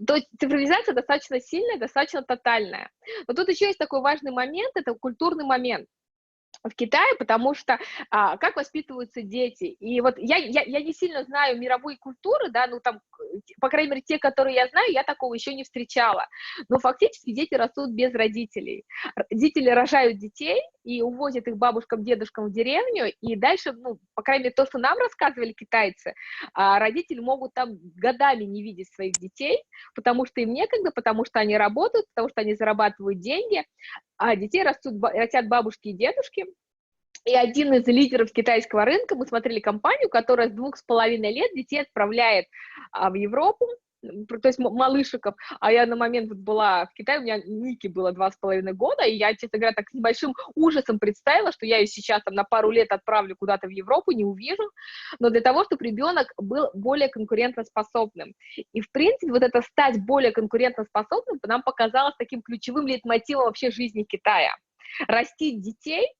то есть цифровизация достаточно сильная, достаточно тотальная. Но тут еще есть такой важный момент, это культурный момент в Китае, потому что как воспитываются дети. И вот я не сильно знаю мировые культуры, да, ну там, по крайней мере, те, которые я знаю, я такого еще не встречала. Но фактически дети растут без родителей. Родители рожают детей и увозят их бабушкам, дедушкам в деревню, и дальше, ну, по крайней мере, то, что нам рассказывали китайцы, родители могут там годами не видеть своих детей, потому что им некогда, потому что они работают, потому что они зарабатывают деньги, а детей растят бабушки и дедушки. И один из лидеров китайского рынка, мы смотрели компанию, которая с 2,5 лет детей отправляет в Европу, то есть малышиков, а я на момент вот была в Китае, у меня Ники было 2,5 года, и я, честно говоря, так с небольшим ужасом представила, что я ее сейчас там на пару лет отправлю куда-то в Европу, не увижу, но для того, чтобы ребенок был более конкурентоспособным. И, в принципе, вот это стать более конкурентоспособным нам показалось таким ключевым лейтмотивом вообще жизни Китая. Растить детей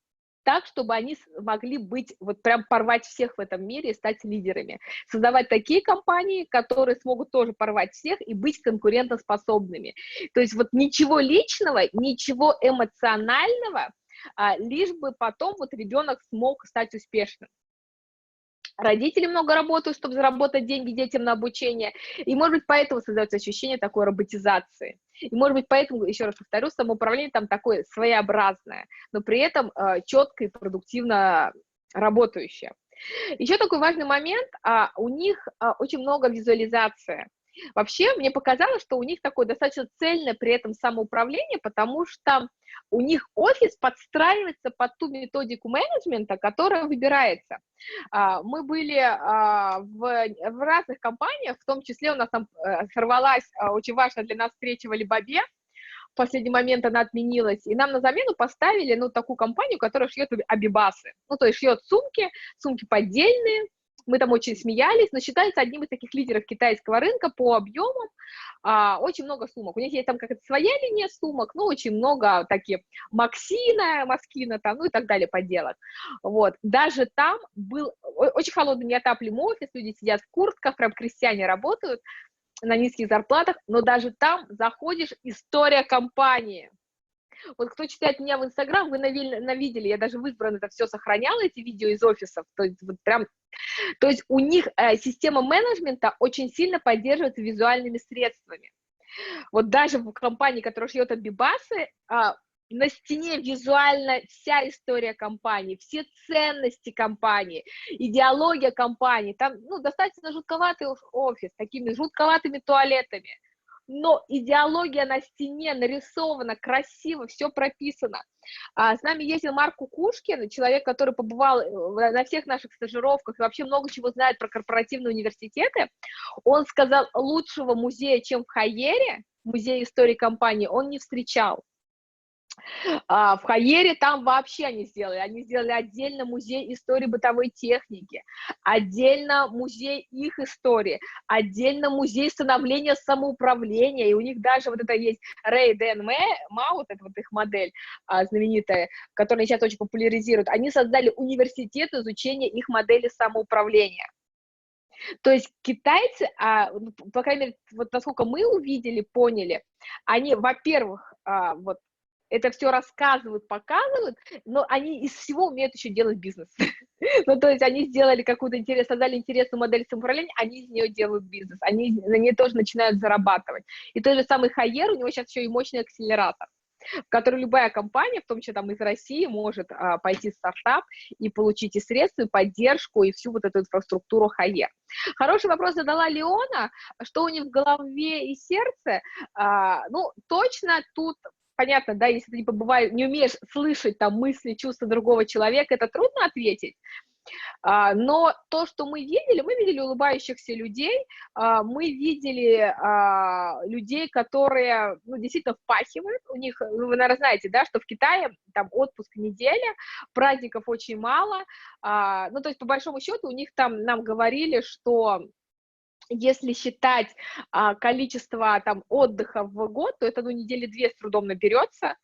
так, чтобы они могли быть, вот прям порвать всех в этом мире и стать лидерами. Создавать такие компании, которые смогут тоже порвать всех и быть конкурентоспособными. То есть вот ничего личного, ничего эмоционального, лишь бы потом вот ребенок смог стать успешным. Родители много работают, чтобы заработать деньги детям на обучение, и, может быть, поэтому создается ощущение такой роботизации. И, может быть, поэтому, еще раз повторю, самоуправление там такое своеобразное, но при этом четко и продуктивно работающее. Еще такой важный момент, у них очень много визуализации. Вообще, мне показалось, что у них такое достаточно цельное при этом самоуправление, потому что у них офис подстраивается под ту методику менеджмента, которая выбирается. Мы были в разных компаниях, в том числе у нас там сорвалась очень важная для нас встреча в Alibaba, в последний момент она отменилась, и нам на замену поставили, ну, такую компанию, которая шьет абибасы, ну, то есть шьет сумки поддельные. Мы там очень смеялись, но считается одним из таких лидеров китайского рынка по объемам. Очень много сумок. У них есть там какая-то своя линия сумок, ну, очень много таких Москина там, ну, и так далее подделок. Вот. Даже там был очень холодный неотапливаемый офис, люди сидят в куртках, прям крестьяне работают на низких зарплатах, но даже там заходишь, история компании. Вот кто читает меня в Инстаграм, вы навидели, я даже в избранном это все сохраняла, эти видео из офисов, то есть вот прям, то есть у них система менеджмента очень сильно поддерживается визуальными средствами. Вот даже в компании, которая шьет абибасы, на стене визуально вся история компании, все ценности компании, идеология компании, там, ну, достаточно жутковатый офис, такими жутковатыми туалетами, но идеология на стене нарисована красиво, все прописано. С нами ездил Марк Кукушкин, человек, который побывал на всех наших стажировках и вообще много чего знает про корпоративные университеты. Он сказал, лучшего музея, чем в Хайере, музей истории компании, он не встречал. В Хайере там вообще они сделали отдельно музей истории бытовой техники, отдельно музей их истории, отдельно музей становления самоуправления, и у них даже вот это есть Рэй Дэн Маут, это вот их модель знаменитая, которую сейчас очень популяризируют, они создали университет изучения их модели самоуправления. То есть китайцы, по крайней мере, вот насколько мы увидели, поняли, они, во-первых, вот это все рассказывают, показывают, но они из всего умеют еще делать бизнес. Ну, то есть они сделали какую-то создали интересную модель самоуправления, они из нее делают бизнес, они на ней тоже начинают зарабатывать. И тот же самый Хайер, у него сейчас еще и мощный акселератор, в который любая компания, в том числе там из России, может пойти в стартап и получить и средства, и поддержку, и всю вот эту инфраструктуру Хайер. Хороший вопрос задала Леона, что у них в голове и сердце. Ну, точно тут понятно, да, если ты не умеешь слышать там мысли, чувства другого человека, это трудно ответить. Но то, что мы видели улыбающихся людей, мы видели людей, которые, ну, действительно впахивают, у них, вы, наверное, знаете, да, что в Китае там отпуск неделя, праздников очень мало, ну, то есть, по большому счету, у них там, нам говорили, что если считать количество там отдыха в год, то это, ну, недели 2 с трудом наберется,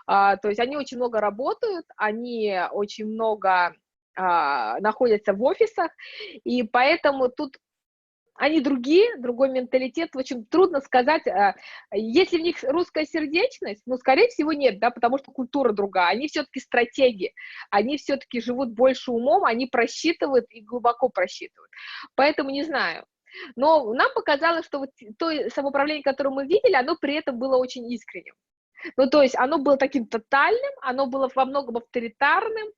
то есть они очень много работают, они очень много находятся в офисах, и поэтому тут они другие, другой менталитет, в общем, трудно сказать, если в них русская сердечность, ну, скорее всего, нет, да, потому что культура другая, они все-таки стратеги, они все-таки живут больше умом, они просчитывают и глубоко просчитывают, поэтому не знаю. Но нам показалось, что вот то самоуправление, которое мы видели, оно при этом было очень искренним. Ну, то есть оно было таким тотальным, оно было во многом авторитарным,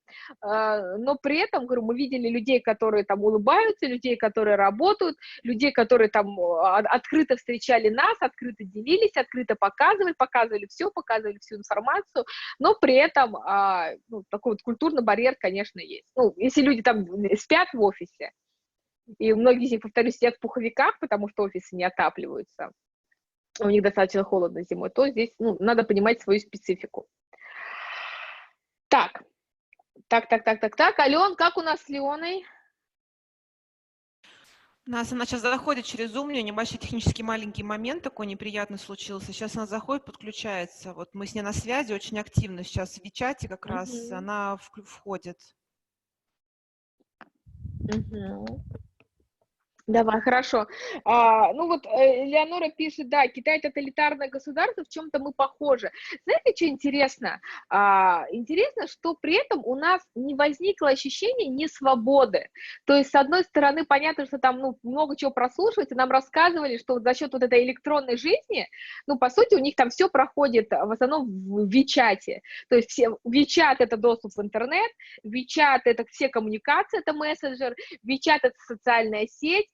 но при этом, говорю, мы видели людей, которые там улыбаются, людей, которые работают, людей, которые там открыто встречали нас, открыто делились, открыто показывали всю информацию, но при этом ну, такой вот культурный барьер, конечно, есть. Ну, если люди там спят в офисе, и многие из них, повторюсь, сидят в пуховиках, потому что офисы не отапливаются, у них достаточно холодно зимой, то здесь ну, надо понимать свою специфику. Так. Ален, как у нас с Леоной? Она сейчас заходит через Zoom, у нее небольшой технический маленький момент такой неприятный случился. Сейчас она заходит, подключается. Вот мы с ней на связи очень активно. Сейчас в чате как раз она входит. Давай, хорошо. Ну вот Леонора пишет, да, Китай тоталитарное государство, в чем-то мы похожи. Знаете, что интересно? Интересно, что при этом у нас не возникло ощущения несвободы. То есть, с одной стороны, понятно, что там ну, много чего прослушивать, и нам рассказывали, что вот за счет вот этой электронной жизни, ну, по сути, у них там все проходит в основном в WeChat. То есть, WeChat — это доступ в интернет, WeChat — это все коммуникации, это мессенджер, WeChat — это социальная сеть,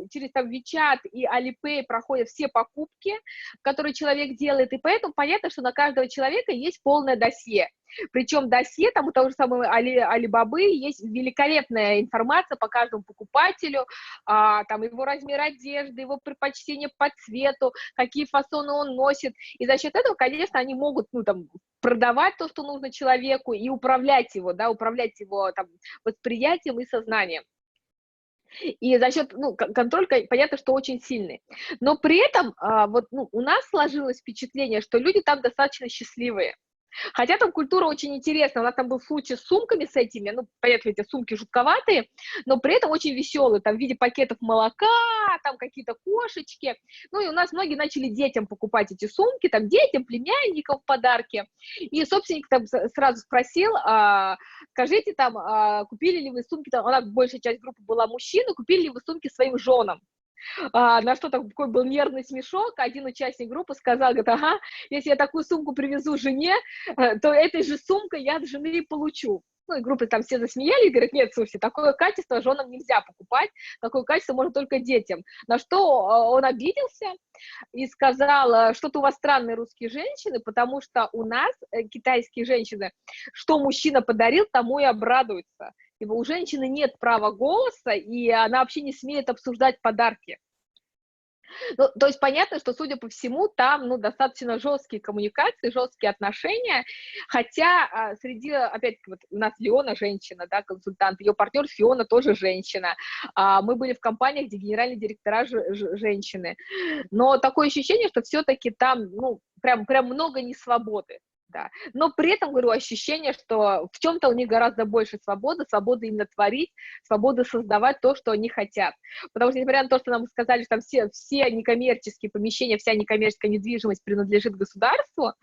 через там WeChat и Alipay проходят все покупки, которые человек делает, и поэтому понятно, что на каждого человека есть полное досье. Причем досье, там у того же самого Alibaba есть великолепная информация по каждому покупателю, там его размер одежды, его предпочтения по цвету, какие фасоны он носит, и за счет этого, конечно, они могут, ну, там, продавать то, что нужно человеку, и управлять его, да, управлять его там восприятием и сознанием. И за счет, ну, контроль, понятно, что очень сильный. Но при этом вот, ну, у нас сложилось впечатление, что люди там достаточно счастливые. Хотя там культура очень интересная, у нас там был случай с сумками с этими, ну, понятно, эти сумки жутковатые, но при этом очень веселые, там в виде пакетов молока, там какие-то кошечки, ну, и у нас многие начали детям покупать эти сумки, там, детям, племянникам в подарки, и собственник там сразу спросил, скажите, там, купили ли вы сумки, там, она, большая часть группы была мужчины, купили ли вы сумки своим женам? На что такой был нервный смешок, один участник группы сказал, говорит, ага, если я такую сумку привезу жене, то этой же сумкой я от жены и получу. Ну, и группы там все засмеялись, говорят, нет, слушайте, такое качество женам нельзя покупать, такое качество можно только детям. На что он обиделся и сказал, что-то у вас странные русские женщины, потому что у нас, китайские женщины, что мужчина подарил, тому и обрадуются. Ибо у женщины нет права голоса, и она вообще не смеет обсуждать подарки. Ну, то есть понятно, что, судя по всему, там ну, достаточно жесткие коммуникации, жесткие отношения, хотя среди, опять-таки, вот у нас Леона женщина, да, консультант, ее партнер Фиона тоже женщина, мы были в компаниях, где генеральные директора женщины, но такое ощущение, что все-таки там, ну, прям много несвободы. Да. Но при этом, говорю, ощущение, что в чем-то у них гораздо больше свободы именно творить, свободы создавать то, что они хотят. Потому что, несмотря на то, что нам сказали, что там все некоммерческие помещения, вся некоммерческая недвижимость принадлежит государству,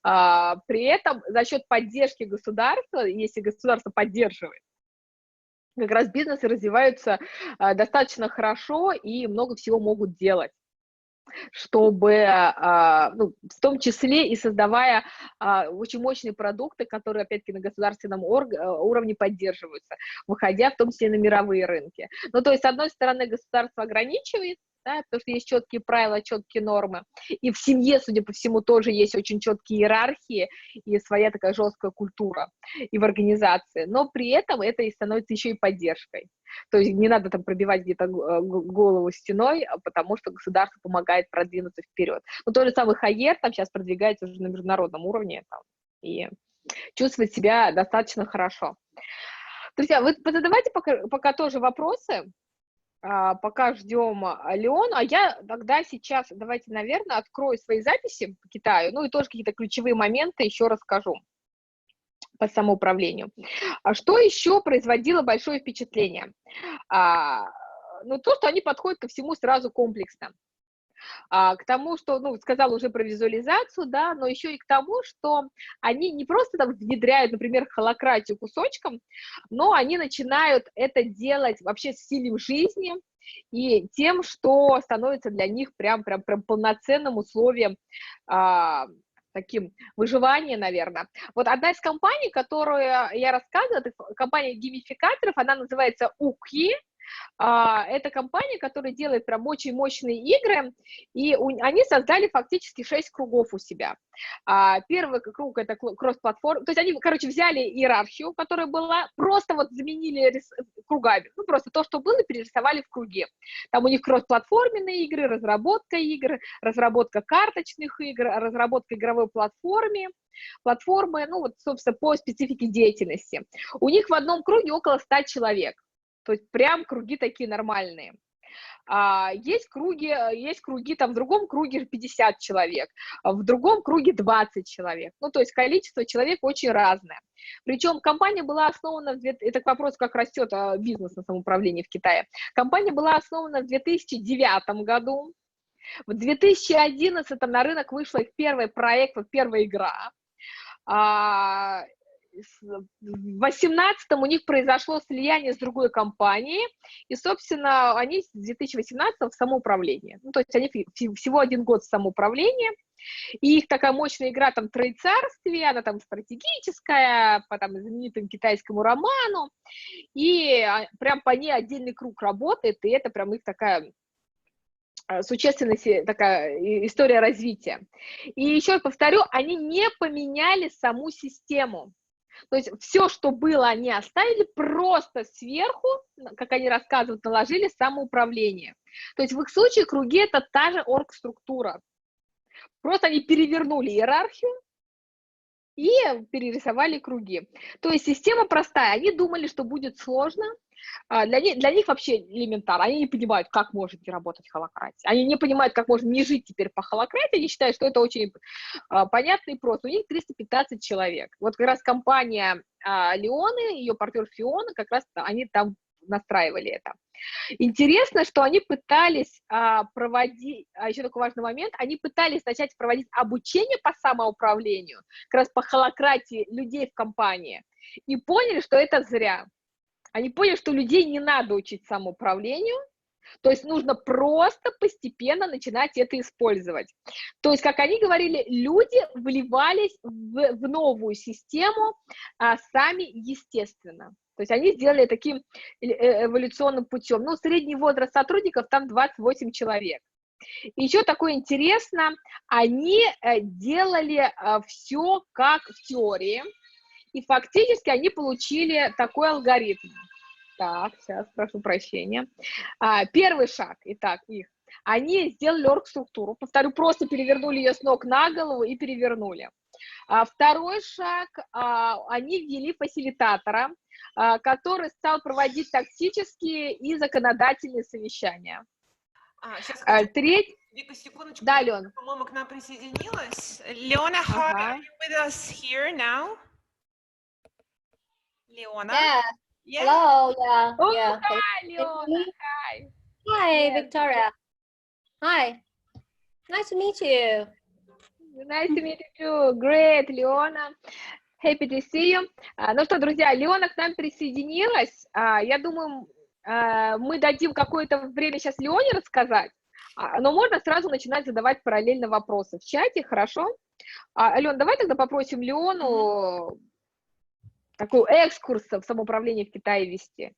при этом за счет поддержки государства, если государство поддерживает, как раз бизнесы развиваются достаточно хорошо и много всего могут делать, чтобы, ну, в том числе и создавая очень мощные продукты, которые, опять-таки, на государственном уровне поддерживаются, выходя в том числе на мировые рынки. Ну, то есть, с одной стороны, государство ограничивает, да, потому что есть четкие правила, четкие нормы, и в семье, судя по всему, тоже есть очень четкие иерархии и своя такая жесткая культура и в организации, но при этом это и становится еще и поддержкой. То есть не надо там пробивать где-то голову стеной, потому что государство помогает продвинуться вперед. Ну, тот же самый Хайер там сейчас продвигается уже на международном уровне там, и чувствует себя достаточно хорошо. Друзья, вы задавайте пока тоже вопросы, пока ждем Леону, а я тогда сейчас, давайте, наверное, открою свои записи по Китаю, ну и тоже какие-то ключевые моменты еще расскажу по самоуправлению. Что еще производило большое впечатление? ну, то, что они подходят ко всему сразу комплексно. К тому, что, ну, сказала уже про визуализацию, да, но еще и к тому, что они не просто там внедряют, например, холакратию кусочком, но они начинают это делать вообще с стилем жизни и тем, что становится для них прям полноценным условием, таким выживания, наверное. Вот одна из компаний, которую я рассказывала, это компания геймификаторов, она называется UOOYAA. Это компания, которая делает прям очень мощные игры, и они создали фактически 6 кругов у себя. Первый круг — это кросс-платформ, то есть они, короче, взяли иерархию, которая была, просто вот заменили кругами, ну, просто то, что было, перерисовали в круге. Там у них кросс-платформенные игры, разработка игр, разработка карточных игр, разработка игровой платформы, ну, вот, собственно, по специфике деятельности. У них в одном круге около 100 человек. То есть прям круги такие нормальные. Есть круги, там в другом круге 50 человек, в другом круге 20 человек. Ну, то есть количество человек очень разное. Причем компания была основана, это вопрос, как растет бизнес на самоуправлении в Китае. Компания была основана в 2009 году. В 2011 на рынок вышла их первый проект, вот первая игра. В 2018 у них произошло слияние с другой компанией, и, собственно, они с 2018 в самоуправлении. Ну, то есть они всего 1 год в самоуправлении, и их такая мощная игра, там, Троецарствие, она там стратегическая, по там знаменитому китайскому роману, и прям по ней отдельный круг работает, и это прям их такая существенная такая история развития. И еще повторю, они не поменяли саму систему. То есть все, что было, они оставили, просто сверху, как они рассказывают, наложили самоуправление. То есть в их случае круги — это та же оргструктура. Просто они перевернули иерархию и перерисовали круги. То есть система простая. Они думали, что будет сложно. Для них вообще элементарно. Они не понимают, как может не работать холакратия. Они не понимают, как можно не жить теперь по холакратии. Они считают, что это очень понятно и просто. У них 315 человек. Вот как раз компания Леоны, ее партнер Фиона, как раз они там настраивали это. Интересно, что они пытались проводить, еще такой важный момент, они пытались начать проводить обучение по самоуправлению, как раз по холакратии людей в компании, и поняли, что это зря. Они поняли, что людей не надо учить самоуправлению, то есть нужно просто постепенно начинать это использовать. То есть, как они говорили, люди вливались в новую систему сами естественно. То есть они сделали таким эволюционным путем. Ну, средний возраст сотрудников там 28 человек. И еще такое интересно, они делали все как в теории, и фактически они получили такой алгоритм. Так, сейчас, прошу прощения. Первый шаг, итак, они сделали оргструктуру, повторю, просто перевернули ее с ног на голову и перевернули. Второй шаг, они ввели фасилитатора, который стал проводить тактические и законодательные совещания. Сейчас, Вика, секундочку. Да, Лен. По-моему, к нам присоединилась. Леона, hi, are you with us here now? Леона? Yeah. Yeah. Hello. Yeah. Oh, Yeah. hi, Leona. Hi. Hi, Yes. Victoria. Hi. Nice to meet you. Nice to meet you too. Great, Леона. Happy to see you. Ну что, друзья, Леона к нам присоединилась. Я думаю, мы дадим какое-то время сейчас Леоне рассказать, но можно сразу начинать задавать параллельно вопросы в чате, хорошо? Ален, давай тогда попросим Леону такой экскурс в самоуправление в Китае вести.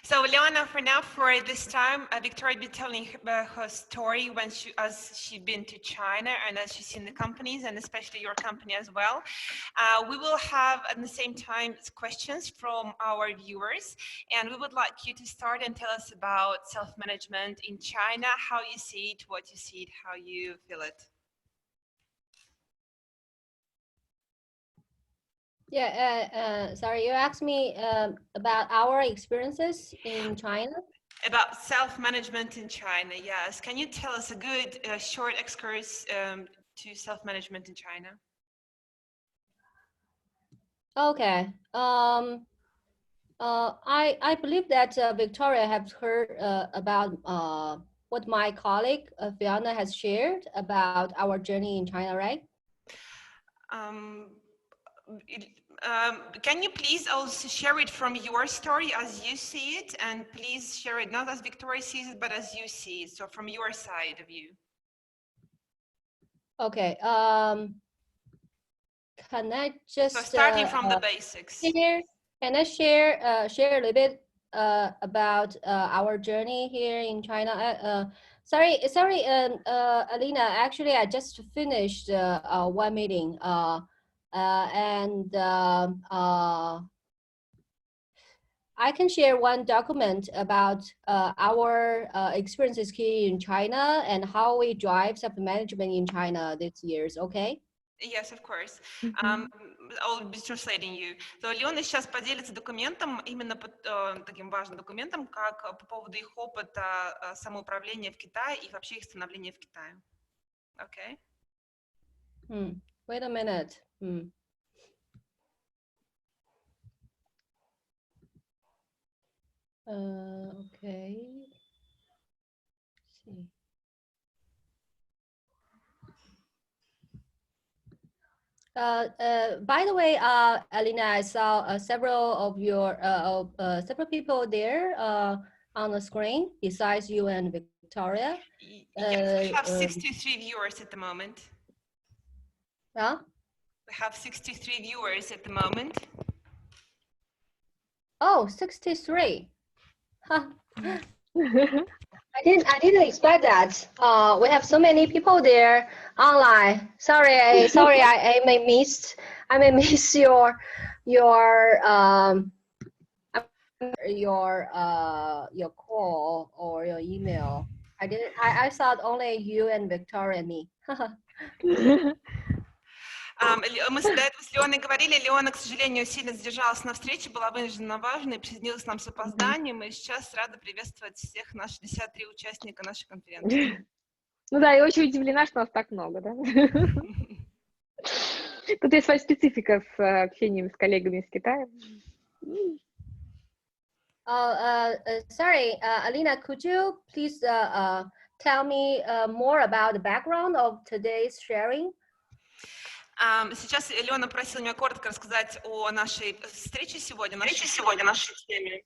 So, Leona, for now, for this time, Victoria will be telling her story as she's been to China and as she's seen the companies, and especially your company as well. We will have at the same time questions from our viewers, and we would like you to start and tell us about self-management in China, how you see it, what you see it, how you feel it. Yeah. Sorry, you asked me about our experiences in China. About self-management in China, yes. Can you tell us a good short excursus to self-management in China? Okay. I believe that Victoria has heard about what my colleague Fiona has shared about our journey in China, right? Can you please also share it from your story as you see it, and please share it not as Victoria sees it, but as you see it, so from your side of you. Okay. Can I just so starting from the basics? Can I share a little bit about our journey here in China? Sorry, Alina. Actually, I just finished one meeting, and I can share one document about our experiences here in China and how we drive self-management in China this year. Okay? Yes, of course. I'll be translating you. So Леона сейчас поделится документом, именно таким важным документом, как по поводу их опыта самоуправления в Китае и вообще их становления в Китае. Okay? Wait a minute. Okay. Let's see. By the way, Alina, I saw several of your several people there on the screen besides you and Victoria. Yes, we have 63 viewers at the moment. Yeah? We have 63 viewers at the moment. Oh, 63. Huh. I didn't expect that. We have so many people there online. Sorry, I may miss your call or your email. I thought only you and Victoria and me. Мы до этого с Леоной говорили, Леона, к сожалению, сильно задержалась на встрече, была вынуждена важной, присоединилась к нам с опозданием, и сейчас рада приветствовать всех наших 63 участника нашей конференции. Ну да, я очень удивлена, что нас так много, да? Тут есть своя специфика с общением с коллегами из Китая. Sorry, Alina, could you please tell me more about the background of today's sharing? Сейчас Леона просила меня коротко рассказать о нашей встрече сегодня, нашей теме.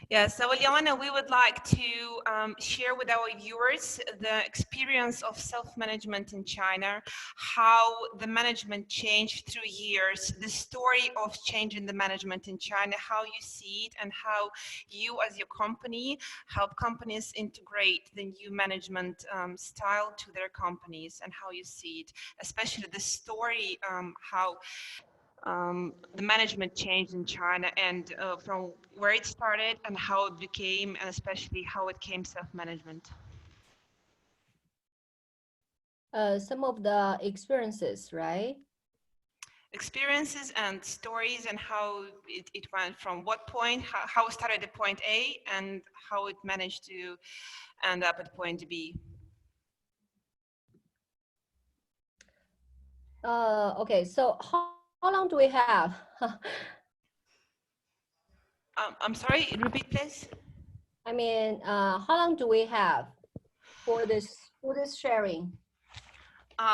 Yeah, so Leona, we would like to share with our viewers the experience of self-management in China, how the management changed through years, the story of changing the management in China, how you see it, and how you as your company help companies integrate the new management style to their companies, and how you see it, especially the story, how the management changed in China, and from where it started and how it became, and especially how it came self-management. Some of the experiences, right? Experiences and stories, and how it went from what point, how it started at point A, and how it managed to end up at point B. Okay, so how long do we have? I'm sorry, repeat please. I mean, how long do we have for this sharing?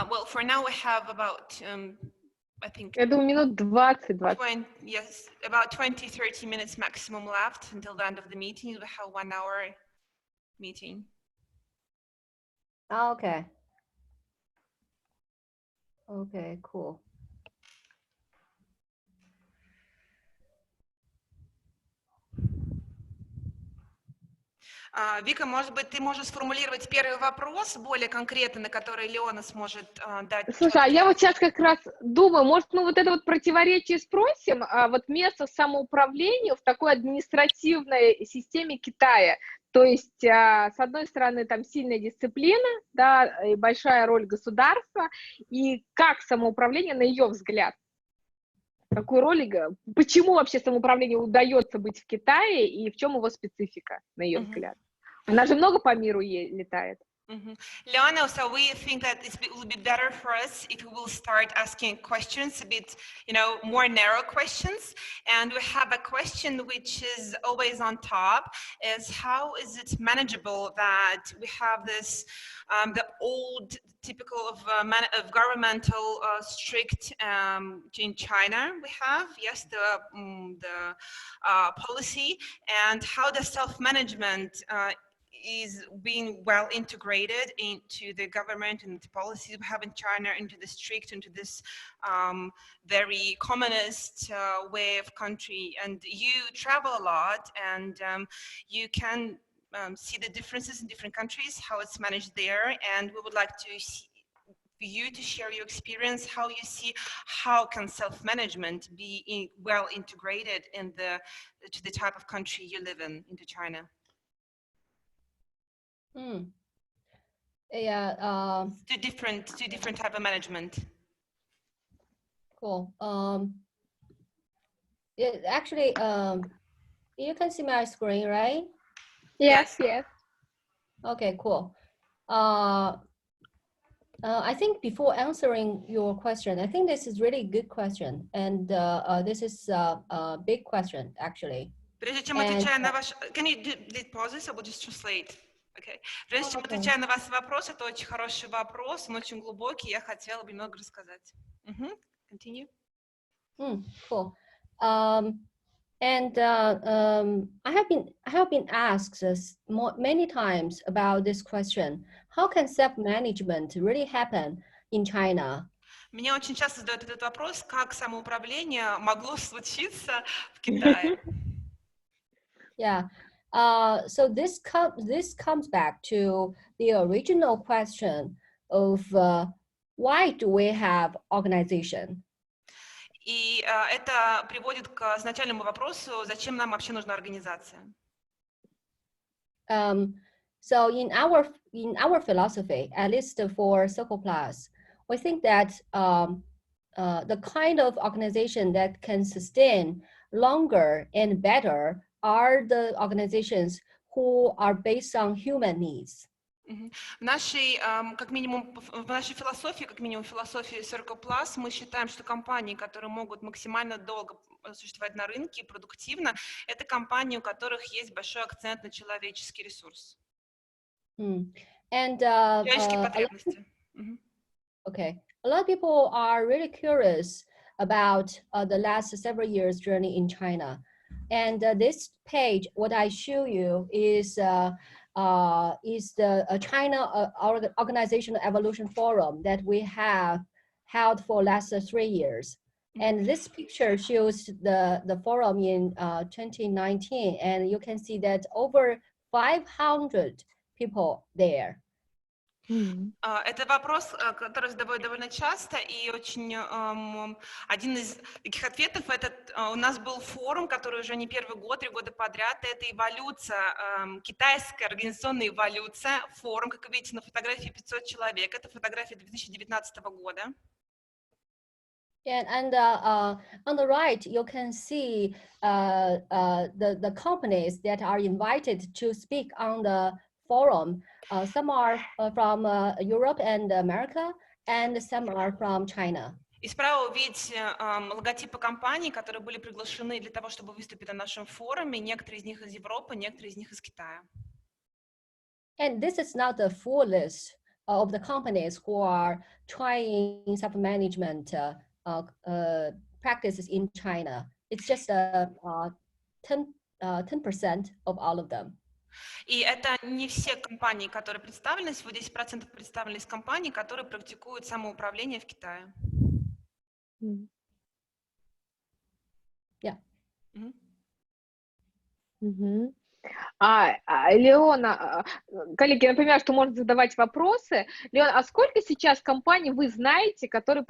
Well, for now we have about, I think, Я думаю, минут 20. Yes, about 20-30 minutes maximum left until the end of the meeting. We have 1 hour meeting. Okay. Okay, cool. Вика, может быть, ты можешь сформулировать первый вопрос более конкретно, на который Леона сможет дать. Слушай, а я вот сейчас как раз думаю, может, мы вот это вот противоречие спросим, вот место самоуправлению в такой административной системе Китая. То есть, с одной стороны, там сильная дисциплина, да, и большая роль государства, и как самоуправление, на ее взгляд, какую роль, почему вообще самоуправлению удается быть в Китае, и в чем его специфика, на ее взгляд? Она же много по миру летает. Leona, so we think that it will be better for us if we will start asking questions a bit, more narrow questions. And we have a question which is always on top, is how is it manageable that we have this, the old typical of governmental strict in China we have, yes, the policy, and how the self-management is being well integrated into the government and the policies we have in China, into the strict, into this very communist way of country. And you travel a lot, and you can see the differences in different countries, how it's managed there. And we would like to see you to share your experience, how you see how can self-management be well integrated to the type of country you live in, into China. Yeah. Two different type of management. Cool. Actually, you can see my screen, right? Yes. Okay, cool. I think before answering your question, I think this is really a good question, and this is a big question actually. Прежде чем отвечаю на ваш, can you do pauses? I will just translate. Okay. Прежде чем отвечаю на ваш вопрос, это очень хороший вопрос, он очень глубокий, я хотела бы немного рассказать. Continue. Cool. And I have been asked many times about this question. How can self-management really happen in China? Меня очень часто задают этот вопрос, как самоуправление могло случиться в Китае. Yeah. So this comes back to the original question of why do we have organization? И это приводит к изначальному вопросу, зачем нам вообще нужна организация? So in our philosophy, at least for Circleplus, we think that the kind of organization that can sustain longer and better are the organizations who are based on human needs. В нашей, как минимум, в нашей философии, как минимум в философии Circleplus, мы считаем, что компании, которые могут максимально долго существовать на рынке и продуктивно, это компании, у которых есть большой акцент на человеческий ресурс. Человеческие потребности. Okay. A lot of people are really curious about the last several years journey in China. And this page, what I show you is the China Organizational Evolution Forum that we have held for last 3 years. And this picture shows the forum in 2019, and you can see that over 500 people there. Это вопрос, который задают довольно часто, и очень один из таких ответов, это у нас был форум, который уже не первый год, 3 года подряд, это эволюция, китайская организационная эволюция, форум, как вы видите на фотографии 500 человек, это фотография 2019 года. And on the right, you can see the companies that are invited to speak on the forum. Some are from Europe and America, and some are from China. И справа вы видите логотипы компаний, которые были приглашены для того, чтобы выступить на нашем форуме. Некоторые из них из Европы, некоторые из них из Китая. And this is not the full list of the companies who are trying self-management practices in China. It's just 10% of all of them. И это не все компании, которые представлены, всего 10% представлены из компаний, которые практикуют самоуправление в Китае. Yeah. Леона, коллеги, я понимаю, что можно задавать вопросы. Леона, а сколько сейчас компаний вы знаете, которые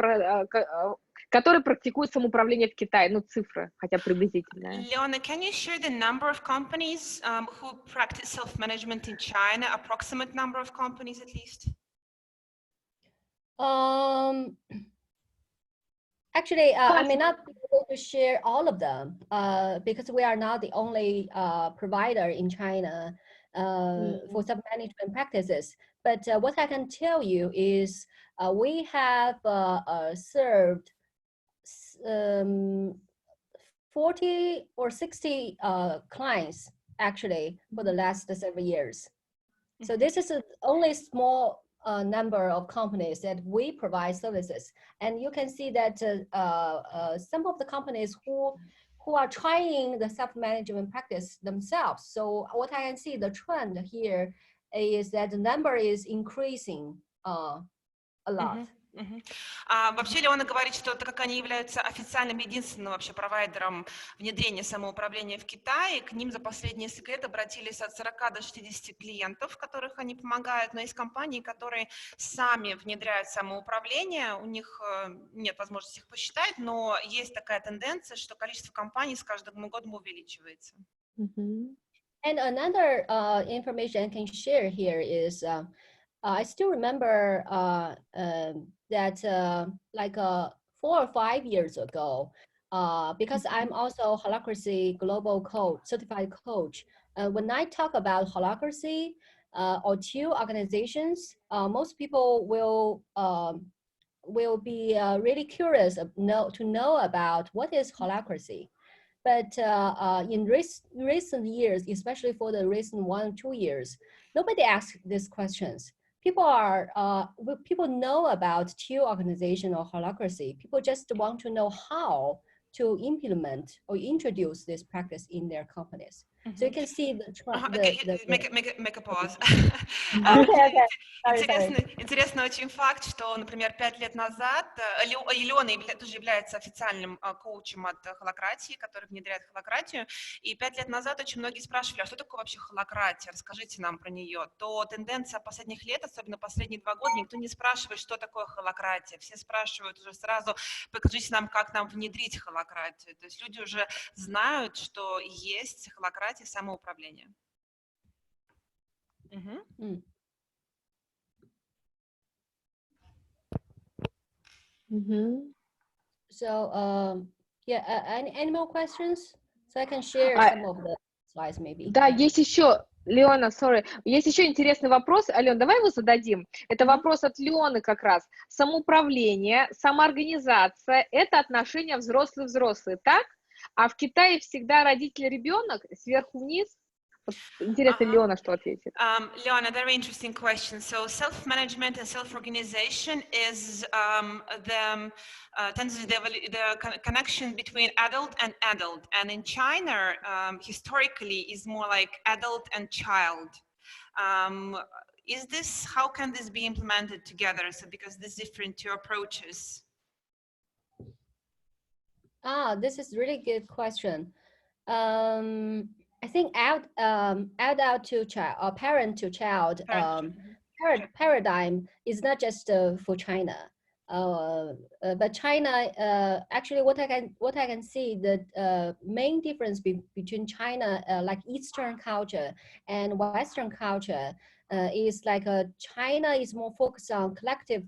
практикуют самоуправление в Китае? Ну, цифры, хотя приблизительная. Leona, can you share the number of companies who practice self-management in China? Approximate number of companies, at least. Actually, I may not be able to share all of them because we are not the only provider in China. for self-management practices. But what I can tell you is we have served 40 or 60 clients actually for the last several years. So this is only a small number of companies that we provide services. And you can see that some of the companies who are trying the self-management practice themselves. So what I can see, the trend here is that the number is increasing a lot. Вообще Леона говорит, что так как они являются официальным единственным вообще провайдером внедрения самоуправления в Китае, к ним за последние несколько лет обратились от 40 до 60 клиентов, которых они помогают, но есть компании, которые сами внедряют самоуправление, у них нет возможности их посчитать, но есть такая тенденция, что количество компаний с каждым годом увеличивается. And another information I can share here is I still remember that like 4 or 5 years ago, because I'm also Holacracy Global Coach, certified coach. When I talk about Holacracy or two organizations, most people will be really curious to know about what is Holacracy. But in recent years, especially for the recent 1 or 2 years, nobody asks these questions. People know about two organization or holacracy. People just want to know how to implement or introduce this practice in their companies. So you can see Make a pause. Интересный очень факт, что, например, 5 лет назад Леона тоже является официальным коучем от холакратии, который внедряет холакратию, и 5 лет назад очень многие спрашивали, а что такое вообще холакратия, расскажите нам про нее. То тенденция последних лет, особенно последние 2 года, никто не спрашивает, что такое холакратия, все спрашивают уже сразу, покажите нам, как нам внедрить холакратию. То есть люди уже знают, что есть холакратия, самоуправление. So, yeah, any more questions? So I can share some of the slides maybe. Да, есть еще, Леона, есть еще интересный вопрос. Ален, давай его зададим. Это вопрос от Леоны как раз. Самоуправление, самоорганизация – это отношения взрослый-взрослый, так? А в Китае всегда родитель-ребенок сверху вниз? Интересно, Леона что ответит. Leona, very interesting question. So self-management and self-organization is the connection between adult and adult. And in China, historically, is more like adult and child. How can this be implemented together? So because there's different two approaches. This is really good question. I think adult to child or parent to child paradigm is not just for China, but China actually what I can see the main difference between China like Eastern culture and Western culture is like China is more focused on collective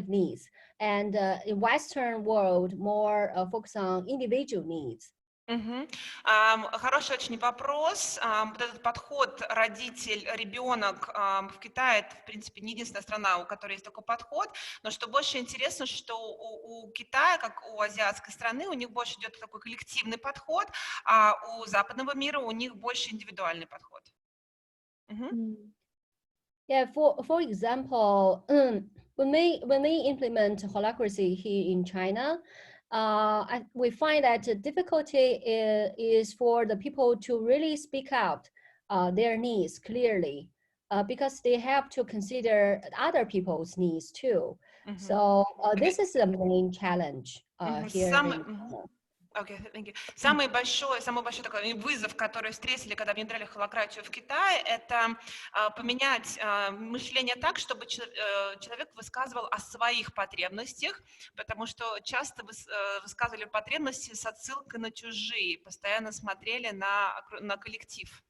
needs, and in Western world more focused on individual needs. Хороший очень вопрос. Вот этот подход родитель-ребенок в Китае, это, в принципе, не единственная страна, у которой есть такой подход, но что больше интересно, что у Китая, как у азиатской страны, у них больше идет такой коллективный подход, а у западного мира у них больше индивидуальный подход. Yeah, for example, when we implement holacracy here in China, we find that the difficulty is for the people to really speak out their needs clearly because they have to consider other people's needs too. So this is the main challenge here. Okay, thank you. Самый большой такой вызов, который встретили, когда внедряли холакратию в Китае, это поменять мышление так, чтобы человек высказывал о своих потребностях, потому что часто высказывали потребности с отсылкой на чужие, постоянно смотрели на коллектив.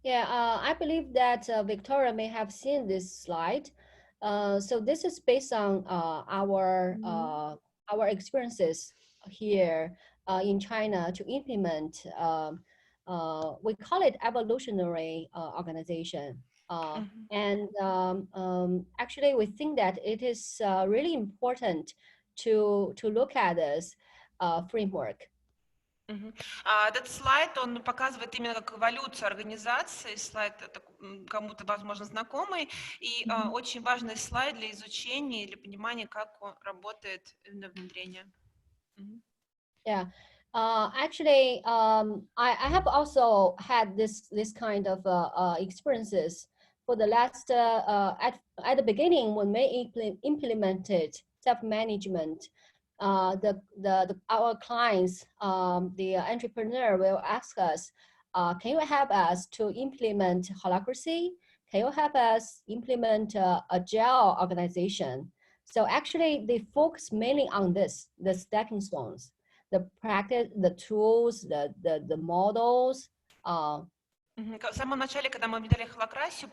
Yeah, I believe that Victoria may have seen this slide. So this is based on our experiences here in China to implement we call it evolutionary organization. And actually, we think that it is really important to look at this framework. Этот слайд, он показывает именно как эволюцию организации, слайд кому-то, возможно, знакомый, и очень важный слайд для изучения или понимания, как он работает именно внедрение. Yeah. Actually, I have also had this kind of experiences for the last at the beginning when we implemented self-management. Our clients, the entrepreneur will ask us, can you help us to implement holacracy? Can you help us implement agile organization? So actually, they focus mainly on this, the stepping stones, the practice, the tools, the models. В самом начале, когда мы внедряли холакратию,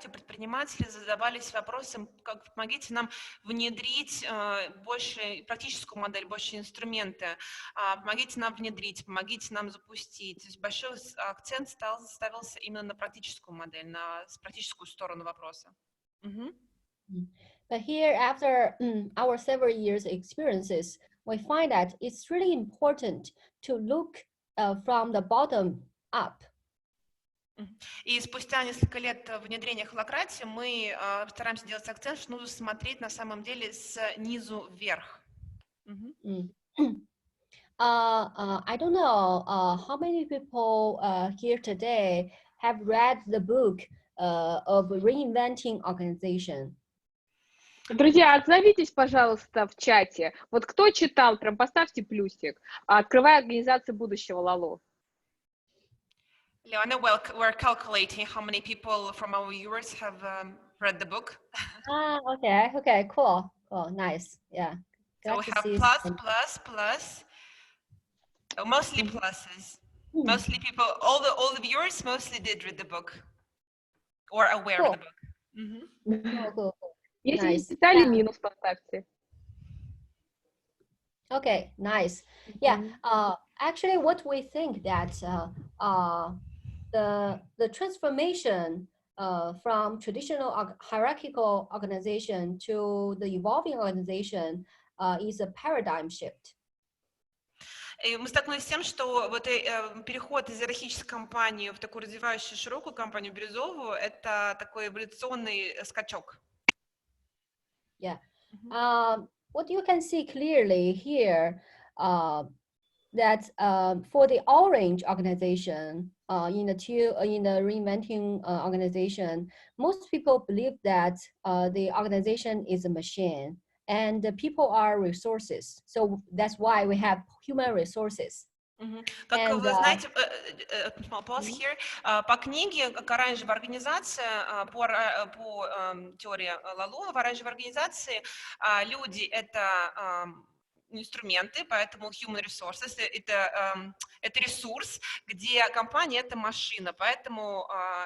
предприниматели задавались вопросом, как помогите нам внедрить больше практическую модель, больше инструменты, помогите нам внедрить, помогите нам запустить. То есть большой акцент ставился именно на практическую модель, на практическую сторону вопроса. But here, after our several years experiences, we find that it's really important to look from the bottom up. И спустя несколько лет внедрения холакратии мы стараемся делать акцент, что нужно смотреть на самом деле снизу вверх. I don't know how many people here today have read the book of Reinventing Organization. Друзья, отзовитесь, пожалуйста, в чате. Вот кто читал, прям поставьте плюсик. «Открывая организацию будущего», Лалу. Leona, well, we're calculating how many people from our viewers have read the book. Okay, cool, nice, yeah. So we have plus. Oh, mostly pluses. Mostly people, all the viewers mostly did read the book or aware of the book. Cool. Если не читали, минус поставьте. Okay, nice. Yeah, actually what we think that the transformation from traditional hierarchical organization to the evolving organization is a paradigm shift. И мы столкнулись с тем, что вот переход из иерархической компании в такую развивающую широкую компанию бирюзовую — это такой эволюционный скачок. Yeah. What you can see clearly here that for the orange organization in the reinventing organization, most people believe that the organization is a machine and the people are resources. So that's why we have human resources. Как вы знаете, pause here, по книге «Как оранжевая организация», по теории Лалу, в оранжевой организации люди — это инструменты, поэтому human resources — это ресурс, где компания — это машина, поэтому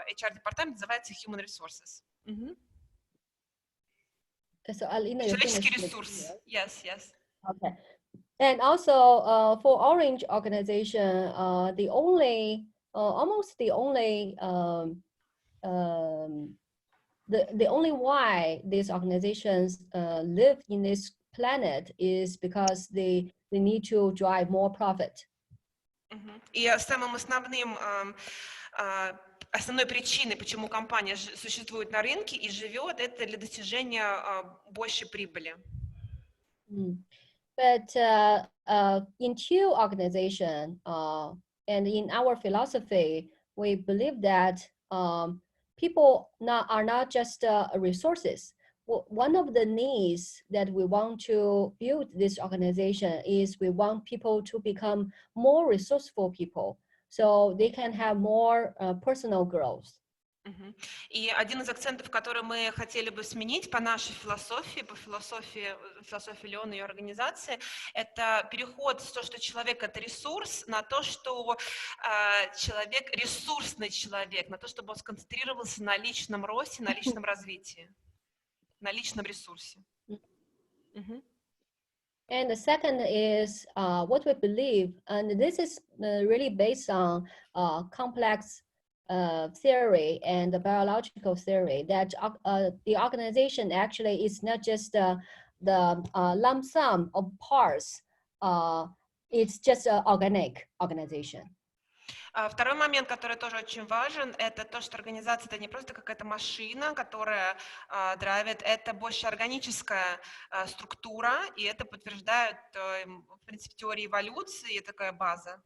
HR-департамент называется human resources. So Alina, человеческий ресурс. Yes. Okay. And also for Orange organization, the only why these organizations live in this planet is because they need to drive more profit. И самым основной причиной, почему компания существует на рынке и живет, это для достижения большей прибыли. But in two organizations and in our philosophy, we believe that people are not just resources. One of the needs that we want to build this organization is we want people to become more resourceful people, so they can have more personal growth. И один из акцентов, который мы хотели бы сменить по нашей философии, по философии Леоны и ее организации, это переход с того, что человек — это ресурс, на то, что человек — ресурсный человек, на то, чтобы он сконцентрировался на личном росте, на личном развитии, на личном ресурсе. And the second is what we believe, and this is really based on complex theory and the biological theory, that the organization actually is not just the lump sum of parts, it's just an organic organization. Второй момент, который тоже очень важен, это то, что организация это не просто какая-то машина, которая драйвит, это больше органическая структура, и это подтверждает, в принципе, теория эволюции, такая база.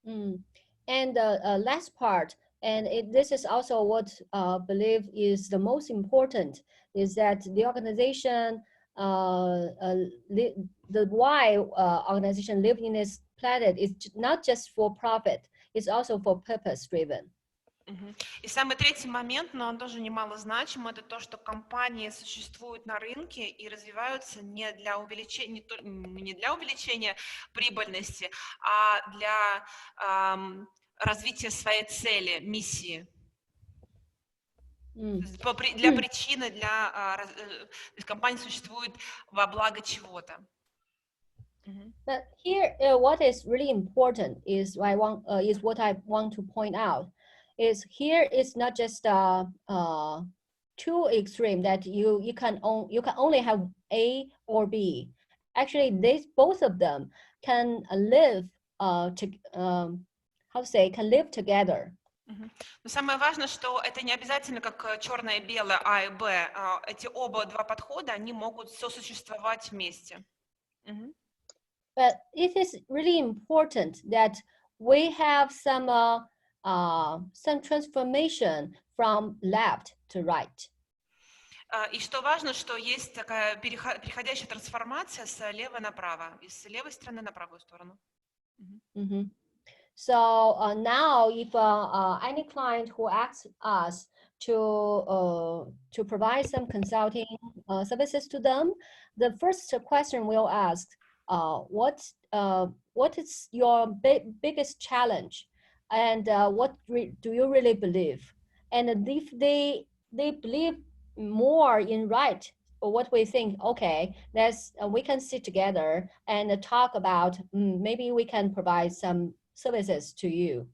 And the last part, and this is also what I believe is the most important, is that the organization, the why organization live in this planet is not just for profit, it's also for purpose driven. И самый третий момент, но он тоже немало значим, это то, что компании существуют на рынке и развиваются не для увеличения прибыльности, а для развития своей цели, миссии. Для причины, компания существует во благо чего-то. But here, what is really important is what I want to point out is here is not just too extreme that you can only have A or B. Actually, both of them can live can live together. Но самое важное, что это не обязательно как черное и белое А и Б. Эти два подхода, они могут сосуществовать вместе. But it is really important that we have some transformation from left to right. И что важно, что есть такая переходящая трансформация с лева направо, с левой стороны на правую сторону. So now, if any client who asks us to provide some consulting services to them, the first question we'll ask, what is your biggest challenge, and what do you really believe? And if they believe more in right, or what we think, okay, we can sit together and talk about maybe we can provide some services to you.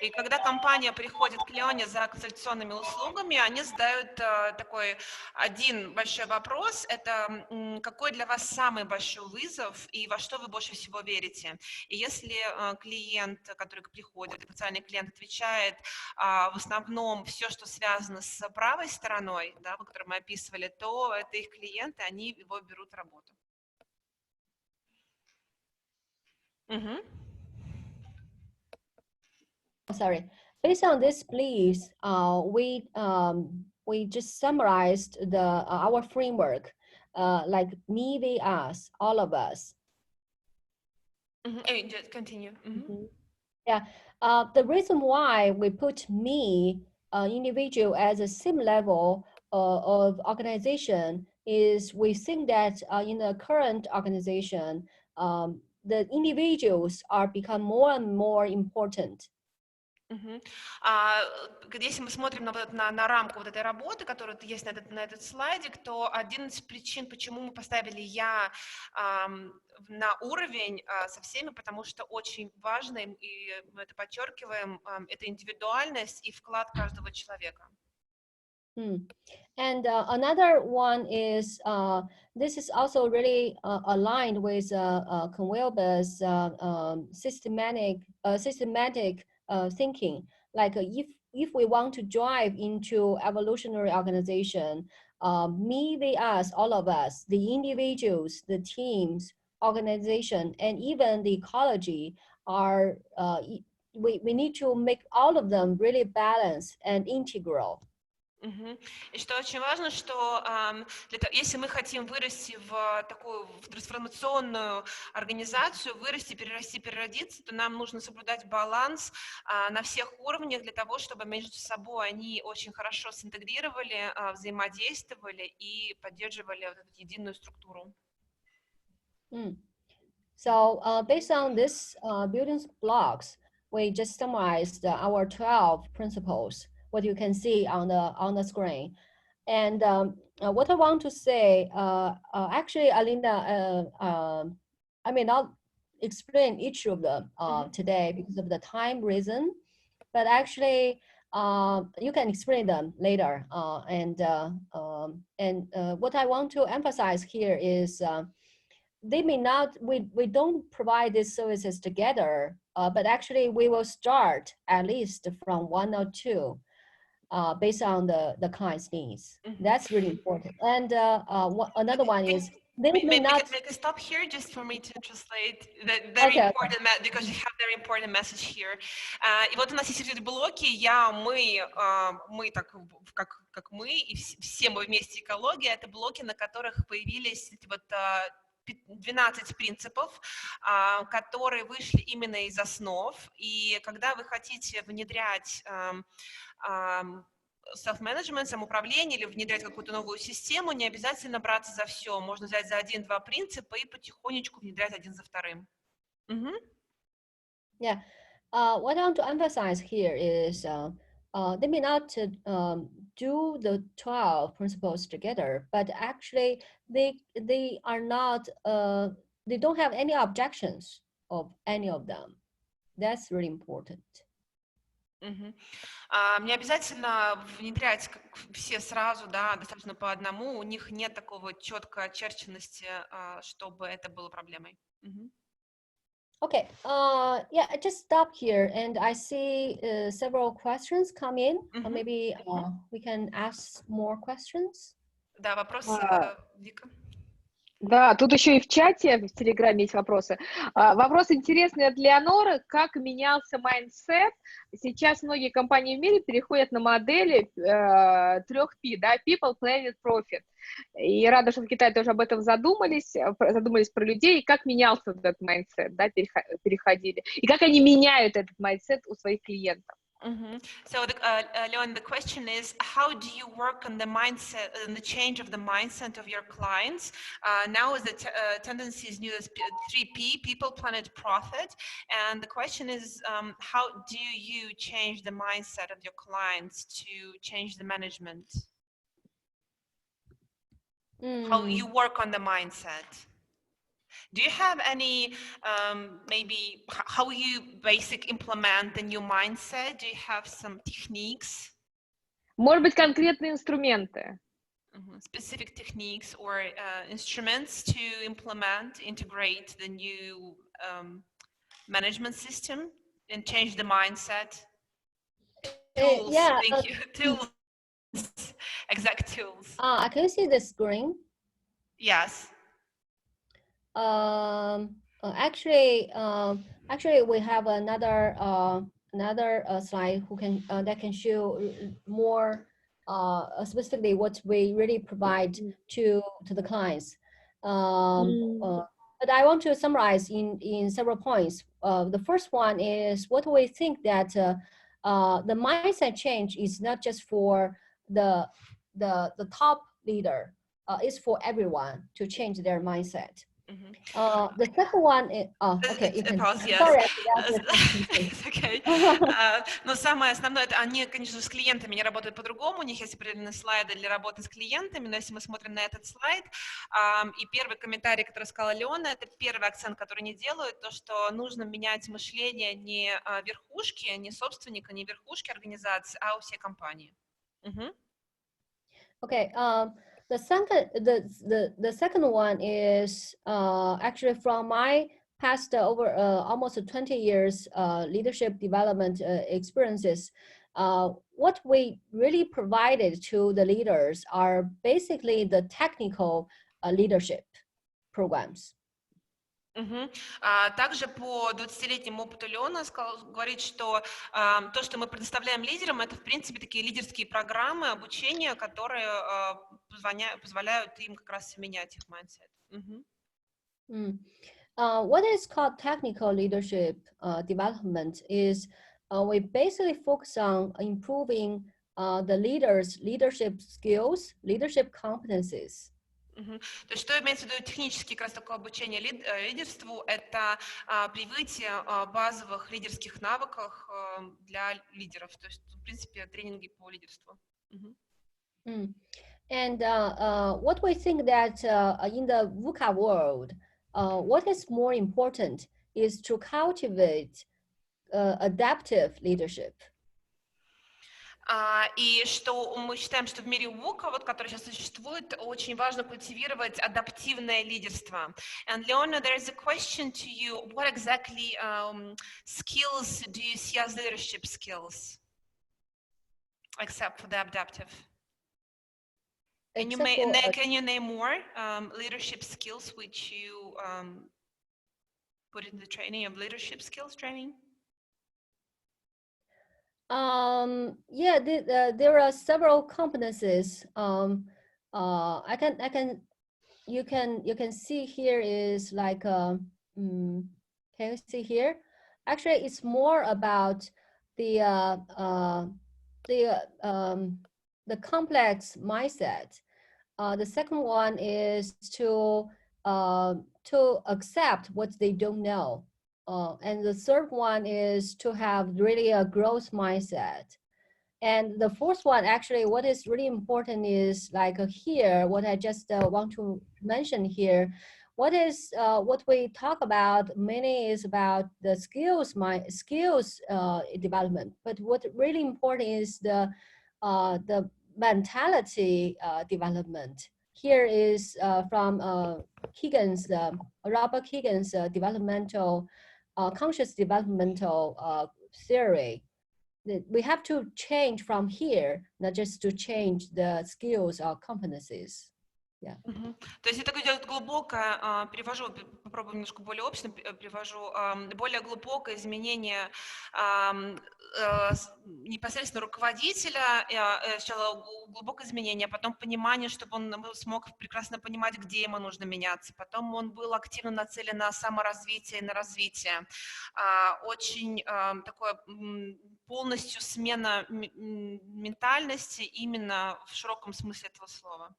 И когда компания приходит к Леоне за консультационными услугами, они задают такой один большой вопрос, это какой для вас самый большой вызов и во что вы больше всего верите. И если клиент, который приходит, потенциальный клиент отвечает в основном все, что связано с правой стороной, да, которую мы описывали, то это их клиенты, они его берут в работу. Sorry. Based on this beliefs, we just summarized our framework, like me, we, us, all of us. Just continue. Yeah. The reason why we put me, individual, as a same level of organization is we think that in the current organization, the individuals are become more and more important. Если мы смотрим на рамку вот этой работы, которая есть на этот слайдик, то один из причин, почему мы поставили я на уровень со всеми, потому что очень важно, и мы это подчеркиваем, это индивидуальность и вклад каждого человека. And another one is this is also really aligned with Conwell's systematic thinking. Like if we want to drive into evolutionary organization, me, we, us, all of us, the individuals, the teams, organization, and even the ecology are we need to make all of them really balanced and integral. И что очень важно, что если мы хотим вырасти в такую трансформационную организацию, вырасти, перерасти, переродиться, то нам нужно соблюдать баланс на всех уровнях для того, чтобы между собой они очень хорошо синтегрировали, взаимодействовали и поддерживали вот эту единую структуру. So based on this building blocks, we just summarized our 12 principles. What you can see on the screen. And what I want to say, actually, Alina, I may not explain each of them today because of the time reason, but actually, you can explain them later. And what I want to emphasize here is they may not, we don't provide these services together, but actually we will start at least from one or two based on the client's needs. That's really important. And another one is, they may not... Make a stop here just for me to translate the very important, because you have very important message here. И вот у нас есть эти блоки, мы так, как мы, и все мы вместе экология, это блоки, на которых появились эти вот 12 принципов, которые вышли именно из основ. И когда вы хотите внедрять self-management, самоуправление или внедрять какую-то новую систему, не обязательно браться за все. Можно взять за один-два принципа и потихонечку внедрять один за вторым. Yeah. What I want to emphasize here is they may not do the 12 principles together, but actually they are not, they don't have any objections of any of them. That's really important. Не обязательно внедрять все сразу, да, достаточно по одному. У них нет такого четкой очерченности, чтобы это было проблемой. Okay, yeah, I just stop here and I see several questions come in. Maybe we can ask more questions. Да, вопрос, Вика. Да, тут еще и в чате, в Телеграме есть вопросы. Вопрос интересный от Леоноры. Как менялся майндсет? Сейчас многие компании в мире переходят на модели 3P, да, People, Planet, Profit. И рада, что в Китае тоже об этом задумались про людей, и как менялся этот майндсет, да, переходили. И как они меняют этот майндсет у своих клиентов. So, Leon, the question is, how do you work on the mindset and the change of the mindset of your clients? Now is the tendency is new as 3P, people, planet, profit. And the question is, how do you change the mindset of your clients to change the management? How you work on the mindset? Do you have any, maybe how you implement the new mindset? Do you have some techniques? Может быть, конкретные инструменты. Specific techniques or instruments to integrate the new management system and change the mindset? Tools, yeah, thank you. Tools, exact tools. Can you see the screen? Yes. Actually, we have another slide that can show more specifically what we really provide to the clients. But I want to summarize in several points. The first one is what we think that the mindset change is not just for the top leader. It's for everyone to change their mindset. The second one is, okay, you can, pause, yes. Sorry, Okay. Но самое основное, это они, конечно, с клиентами не работают по-другому, у них есть определенные слайды для работы с клиентами, но если мы смотрим на этот слайд, и первый комментарий, который сказала Леона, это первый акцент, который они делают, то, что нужно менять мышление не верхушки, не собственника, не верхушки организации, а у всей компании. Okay. The second one is actually from my past over almost 20 years leadership development experiences. What we really provided to the leaders are basically the technical leadership programs. Также по 20-летнему опыту Леона говорит, что то, что мы предоставляем лидерам, это в принципе такие лидерские программы обучения, которые позволяют им как раз менять их mindset. What is called technical leadership development is we basically focus on improving the leaders' leadership skills, leadership competencies. То есть, что имеется в виду технически как раз такое обучение лидерству, это привитие базовых лидерских навыков для лидеров, то есть, в принципе, тренинги по лидерству. And what we think that in the VUCA world, what is more important is to cultivate adaptive leadership. И что мы считаем, что в мире ВУКа, вот, который сейчас существует, очень важно культивировать адаптивное лидерство. And Leona, there is a question to you. What exactly skills do you see as leadership skills, except for the adaptive? Can you name more leadership skills which you put in the training of leadership skills training? Yeah, there are several competencies. You can see here is like can you see here? Actually, it's more about the complex mindset. The second one is to accept what they don't know. And the third one is to have really a growth mindset. And the fourth one, actually, what is really important is like here, what I just want to mention here, what we talk about mainly is about the skills development. But what really important is the mentality development. Here is from Robert Keegan's developmental conscious developmental theory. That we have to change from here, not just to change the skills or competencies. Yeah. То есть это идет глубокое, перевожу, попробую немножко более общно, перевожу, более глубокое изменение непосредственно руководителя, сначала глубокое изменение, а потом понимание, чтобы он смог прекрасно понимать, где ему нужно меняться. Потом он был активно нацелен на саморазвитие и на развитие. Очень такое полностью смена ментальности именно в широком смысле этого слова.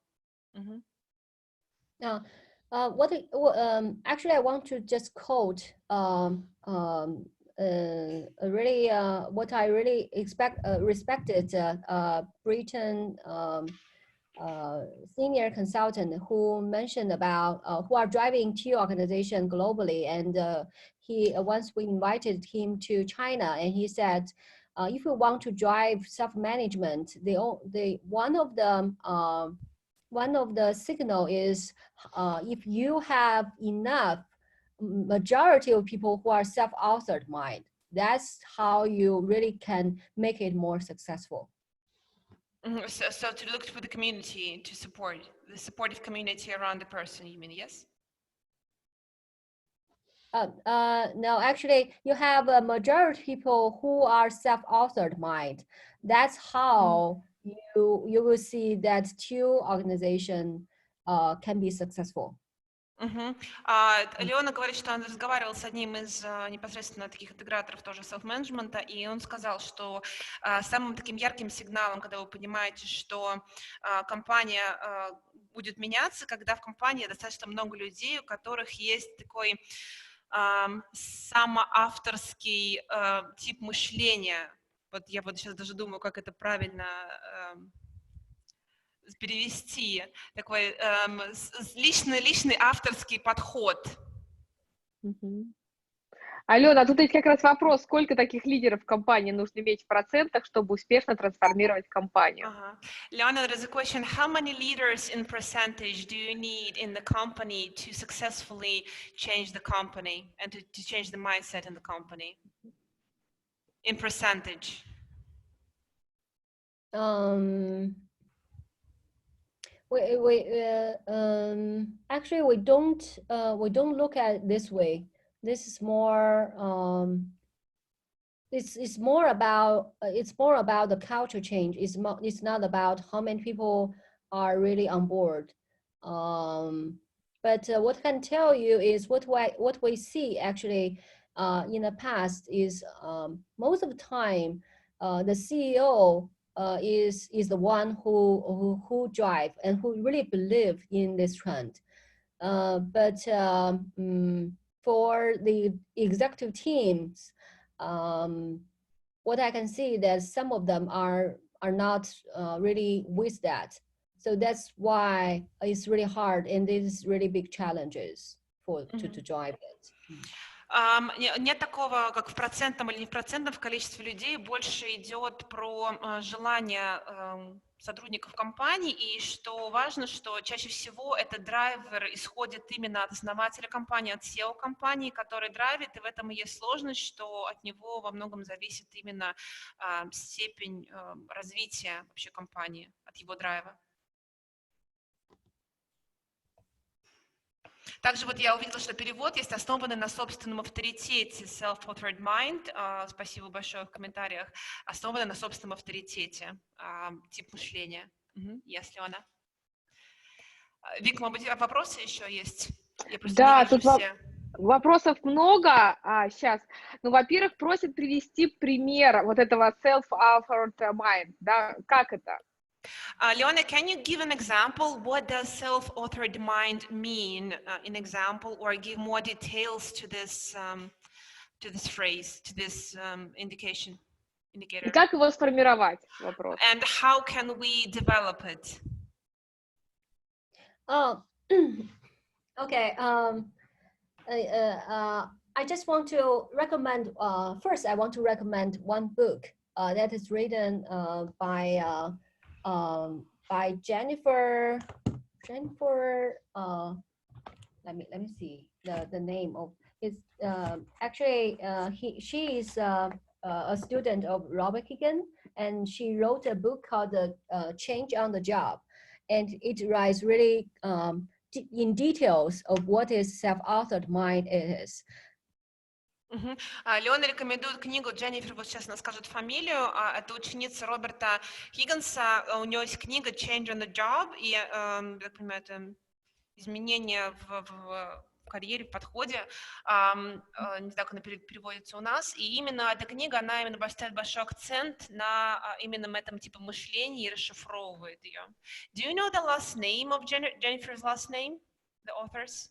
Actually, I want to just quote really what I really respected Britain senior consultant who mentioned about who are driving T organization globally, and once we invited him to China, and he said, if you want to drive self-management, one of the signal is if you have enough majority of people who are self-authored mind, that's how you really can make it more successful. So to look for the community to support, the supportive community around the person, you mean, yes? No, actually, you have a majority of people who are self-authored mind. That's how you will see that two organization can be successful. Леона говорит, что он разговаривал с одним из непосредственно таких интеграторов тоже селф-менеджмента, и он сказал, что самым таким ярким сигналом, когда вы понимаете, что компания будет меняться, когда в компании достаточно много людей, у которых есть такой самоавторский тип мышления. Вот я вот сейчас даже думаю, как это правильно перевести, такой личный авторский подход. Алена, тут есть как раз вопрос, сколько таких лидеров в компании нужно иметь в процентах, чтобы успешно трансформировать компанию? Leona, there is a question, how many leaders in percentage do you need in the company to successfully change the company and to change the mindset in the company? In percentage. Actually, we don't look at it this way. This is more it's more about the culture change. It's not about how many people are really on board. But what I can tell you is what we see actually in the past is most of the time the CEO is the one who drive and who really believe in this trend. But for the executive teams, what I can see that some of them are not really with that. So that's why it's really hard, and this is really big challenges to drive it. Нет такого, как в процентном или не в процентном количестве людей, больше идет про желание сотрудников компании, и что важно, что чаще всего этот драйвер исходит именно от основателя компании, от SEO компании, который драйвит, и в этом и есть сложность, что от него во многом зависит именно степень развития вообще компании, от его драйва. Также вот я увидела, что перевод есть основанный на собственном авторитете, self-authored mind, спасибо большое в комментариях, основанный на собственном авторитете, тип мышления. Если она. Вик, может быть, вопросы еще есть? Я просто Да, не вижу тут все. вопросов много. Сейчас. Ну, во-первых, просят привести пример вот этого self-authored mind. Да? Как это? Leona, can you give an example? What does self-authored mind mean? An example, or give more details to this phrase, to this indicator. И как его сформировать? Вопрос. And how can we develop it? Oh, okay. I just want to recommend. First, I want to recommend one book that is written by Jennifer. Let me see the name of it. Actually, she is a student of Robert Keegan, and she wrote a book called Change on the Job, and it writes really in details of what is self-authored mind is. Леона рекомендует книгу, Дженнифер вот сейчас она скажет фамилию, это ученица Роберта Хиггинса, у нее есть книга Change on the Job, и, я понимаю, это изменения в карьере, в подходе, не знаю, как она переводится у нас, и именно эта книга, она именно ставит большой акцент на именно этом типе мышления и расшифровывает ее. Do you know the last name of Jennifer's last name, the authors?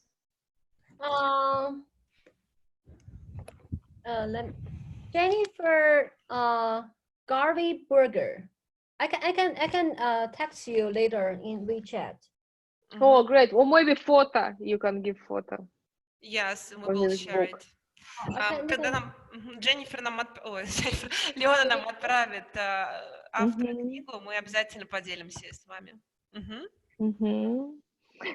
Jennifer Garvey Berger. I can text you later in WeChat. Oh, great. Or maybe photo. You can give photo. Yes, we will share it. Когда нам Дженнифер Леона нам отправит автора книгу, мы обязательно поделимся с вами.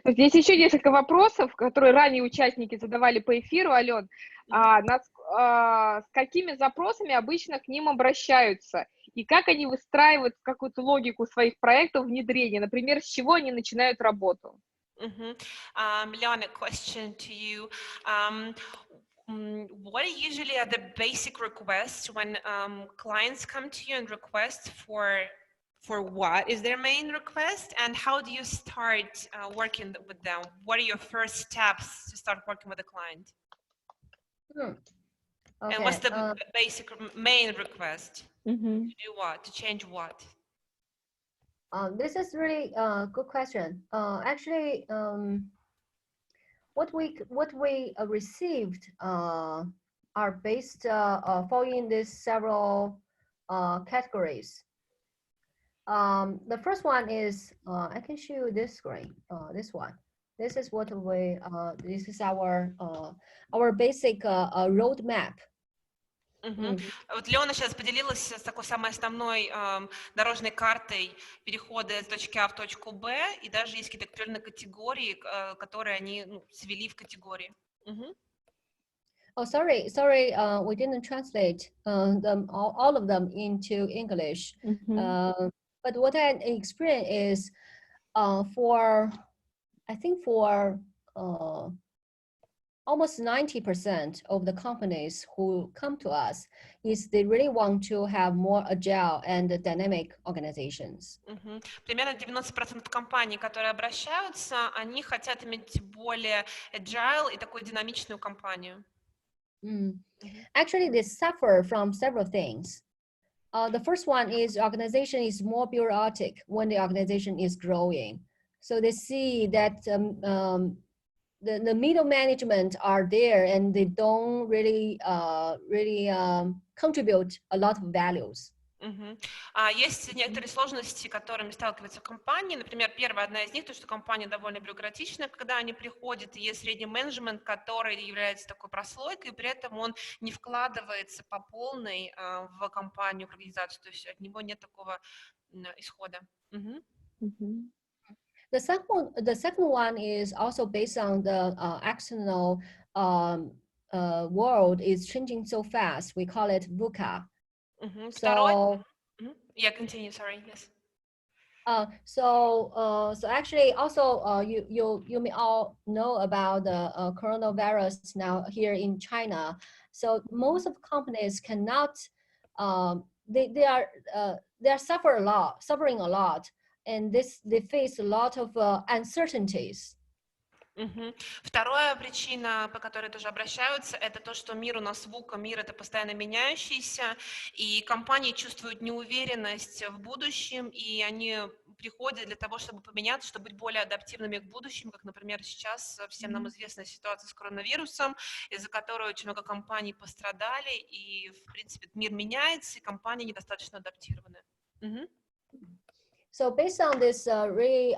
Здесь еще несколько вопросов, которые ранее участники задавали по эфиру, Ален. С какими запросами обычно к ним обращаются? И как они выстраивают какую-то логику своих проектов внедрения? Например, с чего они начинают работу? Leona, question to you. What usually are the basic requests when clients come to you and request for what is their main request, and how do you start working with them? What are your first steps to start working with a client? Okay. And what's the basic main request? To do what? To change what? This is really a good question. Actually, what we received are based following these several categories. The first one is I can show you this screen. This one. This is what we. This is our basic roadmap. Вот Леона сейчас поделилась с такой самой основной дорожной картой перехода из точки А в точку Б, и даже есть какие-то определенные категории, которые они свели в категории. Oh, sorry, we didn't translate them all of them into English. But what I experienced is for almost 90% of the companies who come to us is they really want to have more agile and dynamic organizations. Примерно 90% компаний, которые обращаются, они хотят иметь более agile и такую динамичную компанию. Actually, they suffer from several things. The first one is organization is more bureaucratic when the organization is growing. So they see that the middle management are there and they don't really contribute a lot of values. Есть некоторые сложности, с которыми сталкиваются компании. Например, первая, одна из них, то, что компания довольно бюрократична, когда они приходят, и есть средний менеджмент, который является такой прослойкой, и при этом он не вкладывается по полной в компанию, в организацию, то есть от него нет такого исхода. The second one is also based on the external world is changing so fast. We call it VUCA. Второй. So, Yeah, continue. Sorry. Yes. So actually, also you may all know about the coronavirus now here in China. So most of companies cannot. They are suffering a lot, and they face a lot of uncertainties. Вторая причина, по которой тоже обращаются, это то, что мир у нас ВУКА, мир это постоянно меняющийся, и компании чувствуют неуверенность в будущем, и они приходят для того, чтобы поменяться, чтобы быть более адаптивными к будущему, как, например, сейчас всем нам известная ситуация с коронавирусом, из-за которой очень много компаний пострадали, и, в принципе, мир меняется, и компании недостаточно адаптированы. So based on this really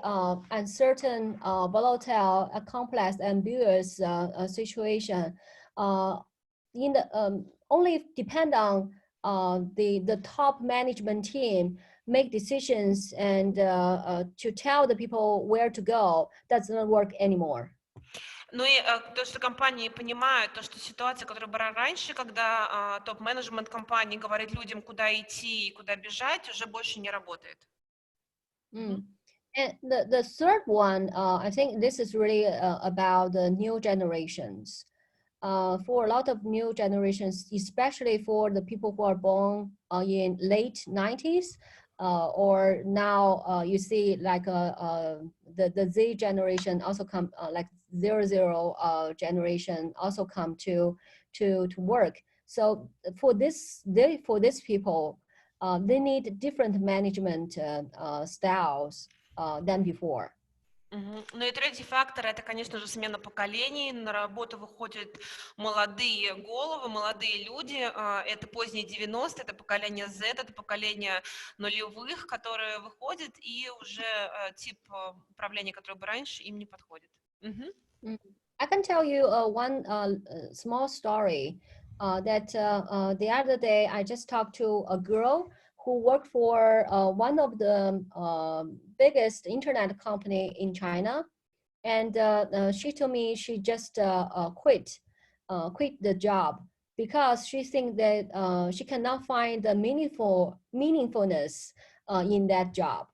uncertain, volatile, complex, ambiguous situation, in the only depend on the top management team make decisions and to tell the people where to go doesn't work anymore. Ну и то, что компании понимают, то, что ситуация, которая была раньше, когда топ-менеджмент компании говорит людям, куда идти и куда бежать, уже больше не работает. And the third one, I think this is really about the new generations. For a lot of new generations, especially for the people who are born in late 90s, or now you see like the Z generation also come, like 00 generation also come to work. So for these people, they need different management styles than before. Ну и третий фактор – это, конечно же, смена поколений. На работу выходят молодые головы, молодые люди. Это поздние 90-е, это поколение Z, это поколение нулевых, которые выходят, и уже тип управления, который был раньше, им не подходит. I can tell you one small story that the other day I just talked to a girl who worked for one of the biggest internet company in China, and she told me she just quit the job because she thinks that she cannot find the meaningfulness in that job.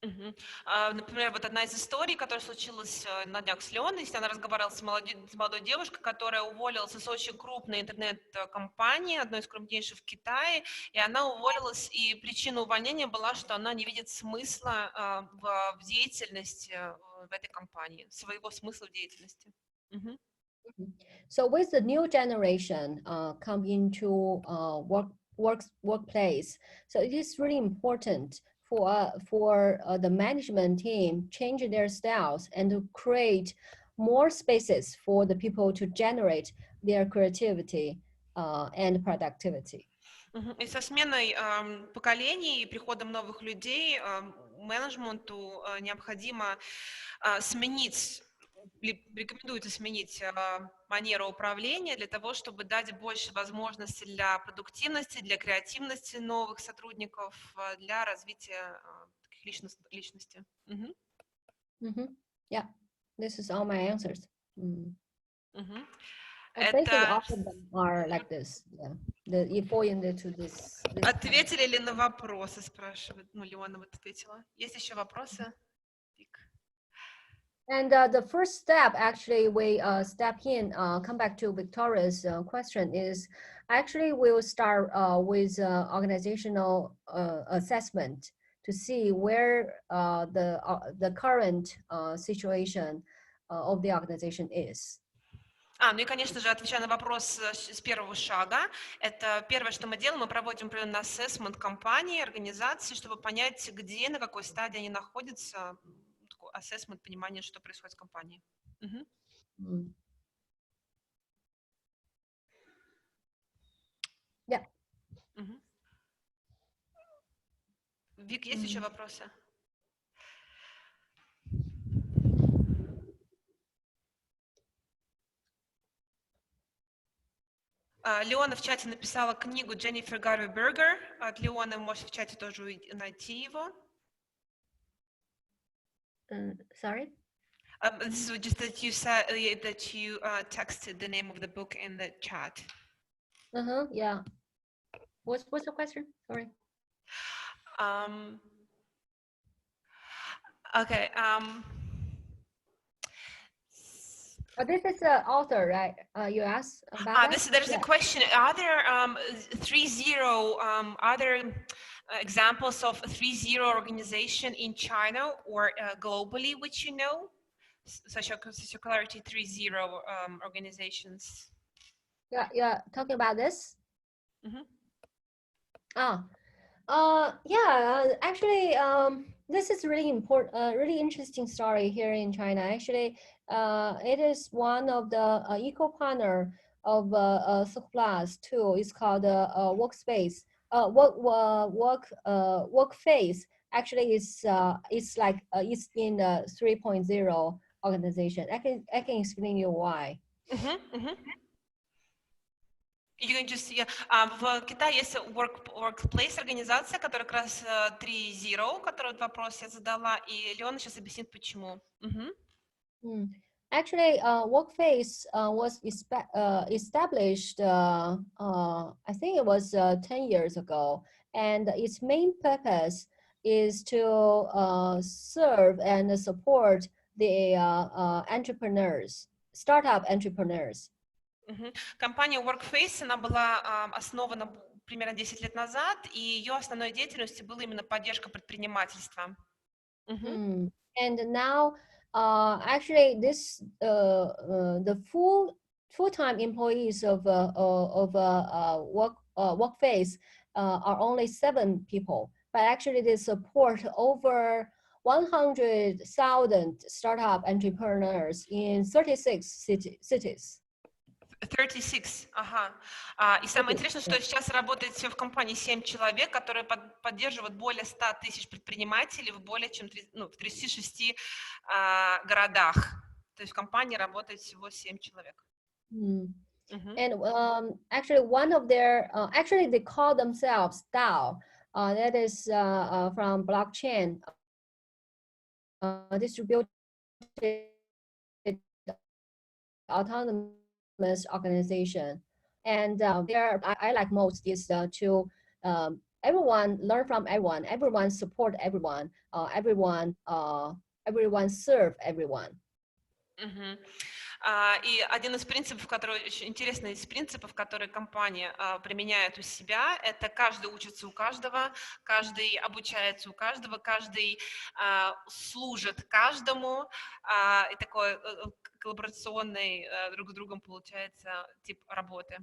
Например, вот одна из историй, которая случилась на днях с Леоной, она разговаривала с молодой девушкой, которая уволилась из очень крупной интернет-компании, одной из крупнейших в Китае, и она уволилась, и причина увольнения была, что она не видит смысла в деятельности в этой компании, своего смысла в деятельности. So with the new generation come into workplace, so it is really important for the management team change their styles and to create more spaces for the people to generate their creativity and productivity. И со сменой поколений и приходом новых людей менеджменту необходимо сменить, рекомендуется сменить манеру управления для того, чтобы дать больше возможностей для продуктивности, для креативности новых сотрудников, для развития личности. Yeah, this is all my answers. I think all of them are like this. Yeah, the fall into this. Ответили ли на вопросы, спрашивает. Ну, Леона вот ответила. Есть еще вопросы? And the first step, actually, we step in, come back to Victoria's question is, actually, we'll start with organizational assessment to see where the current situation of the organization is. Ну и, конечно же, отвечая на вопрос с первого шага, это первое, что мы делаем, мы проводим определенный ассессмент компании, организации, чтобы понять, где, на какой стадии они находятся, ассессмент, понимание, что происходит в компании. Yeah. Вик, есть еще вопросы? Леона в чате написала книгу Дженнифер Гарви Бергер. От Леоны можете в чате тоже найти его. Sorry? This is just that you said that you texted the name of the book in the chat. Yeah. What's the question? Sorry. Okay. This is the author, right? You asked about that? There's a question. Are there 3.0 other examples of 3.0 organization in China or globally, which you know, such as Circularity 3.0 organizations? Yeah, talking about this? Actually, this is really important, really interesting story here in China. Actually, it is one of the equal partner of Circleplus too. It's called Workspace. Workface. Actually, it's like it's in the 3.0 organization. I can explain you why. You can just see, в Китае есть Workplace организация, которая как раз 3.0, который вопрос я задала, и Леона сейчас объяснит, почему. Actually, Workface was established, I think it was 10 years ago, and its main purpose is to serve and support the entrepreneurs, startup entrepreneurs. Компания Workface, она была основана примерно 10 лет назад, и ее основной деятельностью была именно поддержка предпринимательства. And now, actually, this the full-time employees of Workface are only 7 people, but actually they support over 100,000 startup entrepreneurs in 36 cities. 36, ага. И самое интересное, что сейчас работает всего в компании 7 человек, которые поддерживают более 100 тысяч предпринимателей в более чем в 36 городах. То есть в компании работает всего 7 человек. And actually, one of their actually they call themselves DAO. That is from blockchain distributed autonomous organization. And there, I like most is to everyone learn from everyone, everyone support everyone, everyone serve everyone. И один из принципов, который очень интересный из принципов, которые компания применяет у себя, это каждый учится у каждого, каждый обучается у каждого, каждый служит каждому, и такой коллаборационный друг с другом получается тип работы.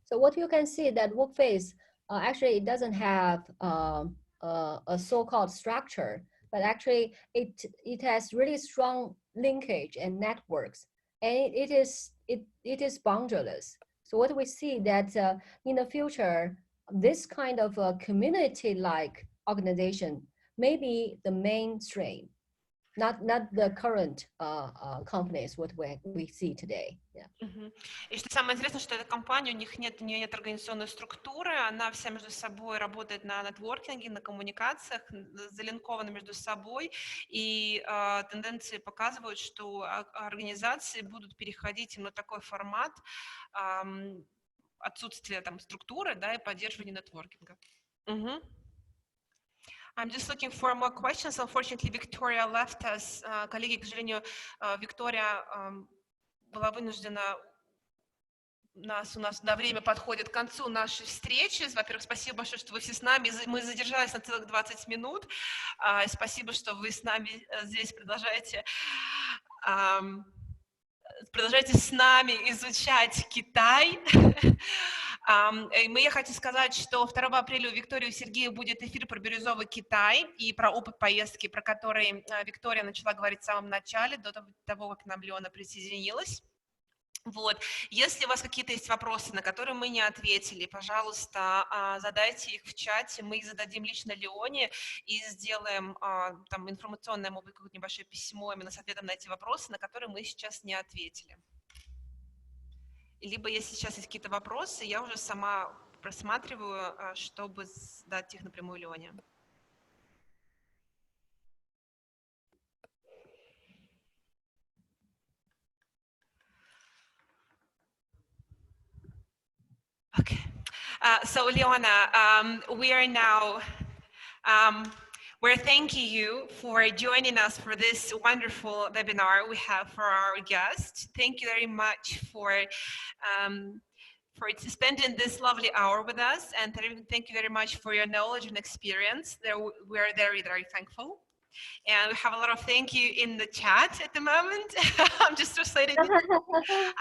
So what you can see that Workface actually it doesn't have a so-called structure, but actually it has really strong linkage and networks, and it is boundaryless. So what we see that in the future, this kind of community-like organization may be the mainstream, not the current companies what we see today. Yeah. И что самое интересное, что эта компания, у нее нет организационной структуры, она вся между собой работает на нетворкинге, на коммуникациях, залинкована между собой, и тенденции показывают, что организации будут переходить на такой формат отсутствия там структуры, да, и поддерживания нетворкинга. I'm just looking for more questions. Unfortunately, Victoria left us. Коллеги, к сожалению, Виктория была вынуждена, у нас время подходит к концу нашей встречи. Во-первых, спасибо большое, что вы все с нами. Мы задержались на целых 20 минут. Спасибо, что вы с нами здесь продолжаете с нами изучать Китай. Я хочу сказать, что 2 апреля у Виктории и у Сергея будет эфир про бирюзовый Китай и про опыт поездки, про который Виктория начала говорить в самом начале, до того, как нам Леона присоединилась. Вот. Если у вас какие-то есть вопросы, на которые мы не ответили, пожалуйста, задайте их в чате, мы их зададим лично Леоне и сделаем там информационное, может быть, какое-то небольшое письмо именно с ответом на эти вопросы, на которые мы сейчас не ответили. Либо если сейчас есть какие-то вопросы, я уже сама просматриваю, чтобы задать их напрямую Леоне. Okay. So Leona, we are now, we're thanking you for joining us for this wonderful webinar we have for our guests. Thank you very much for spending this lovely hour with us, and thank you very much for your knowledge and experience. We're very, very thankful. And we have a lot of thank you in the chat at the moment. I'm just translating.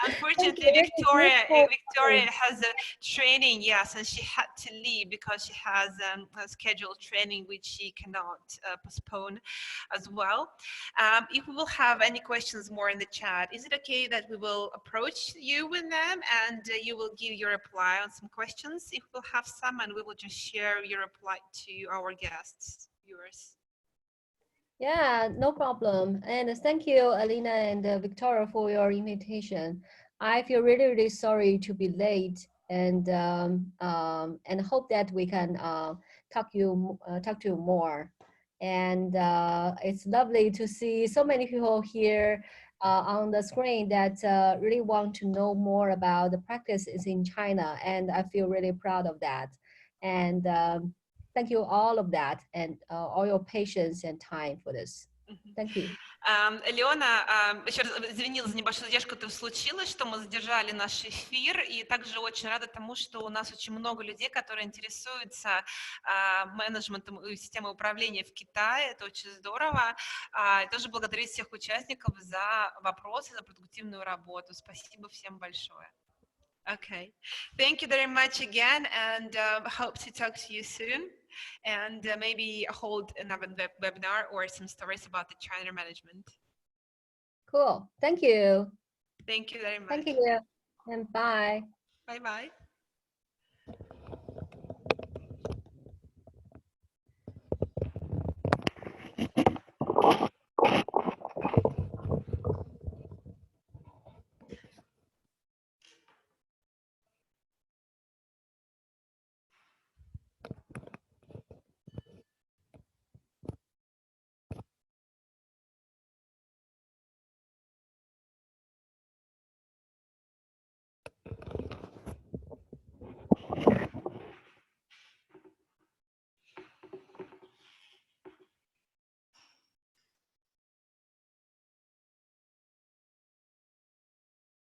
Unfortunately, Victoria has a training, yes, and she had to leave because she has a scheduled training which she cannot postpone as well. If we will have any questions more in the chat, is it okay that we will approach you with them and you will give your reply on some questions if we'll have some, and we will just share your reply to our guests, viewers. Yeah, no problem. And thank you, Alina and Victoria, for your invitation. I feel really, really sorry to be late, and hope that we can talk to you more. And it's lovely to see so many people here on the screen that really want to know more about the practices in China, and I feel really proud of that. And thank you all of that and all your patience and time for this. Thank you. Леона, еще раз извинилась за небольшую задержку, которая случилась, что мы задержали наш эфир, и также очень рада тому, что у нас очень много людей, которые интересуются менеджментом и системой управления в Китае, это очень здорово. И тоже благодарить всех участников за вопросы, за продуктивную работу. Спасибо всем большое. Okay, thank you very much again, and hope to talk to you soon, and maybe hold another webinar or some stories about the China management. Cool. Thank you. Thank you very much. Thank you, and bye. Bye-bye.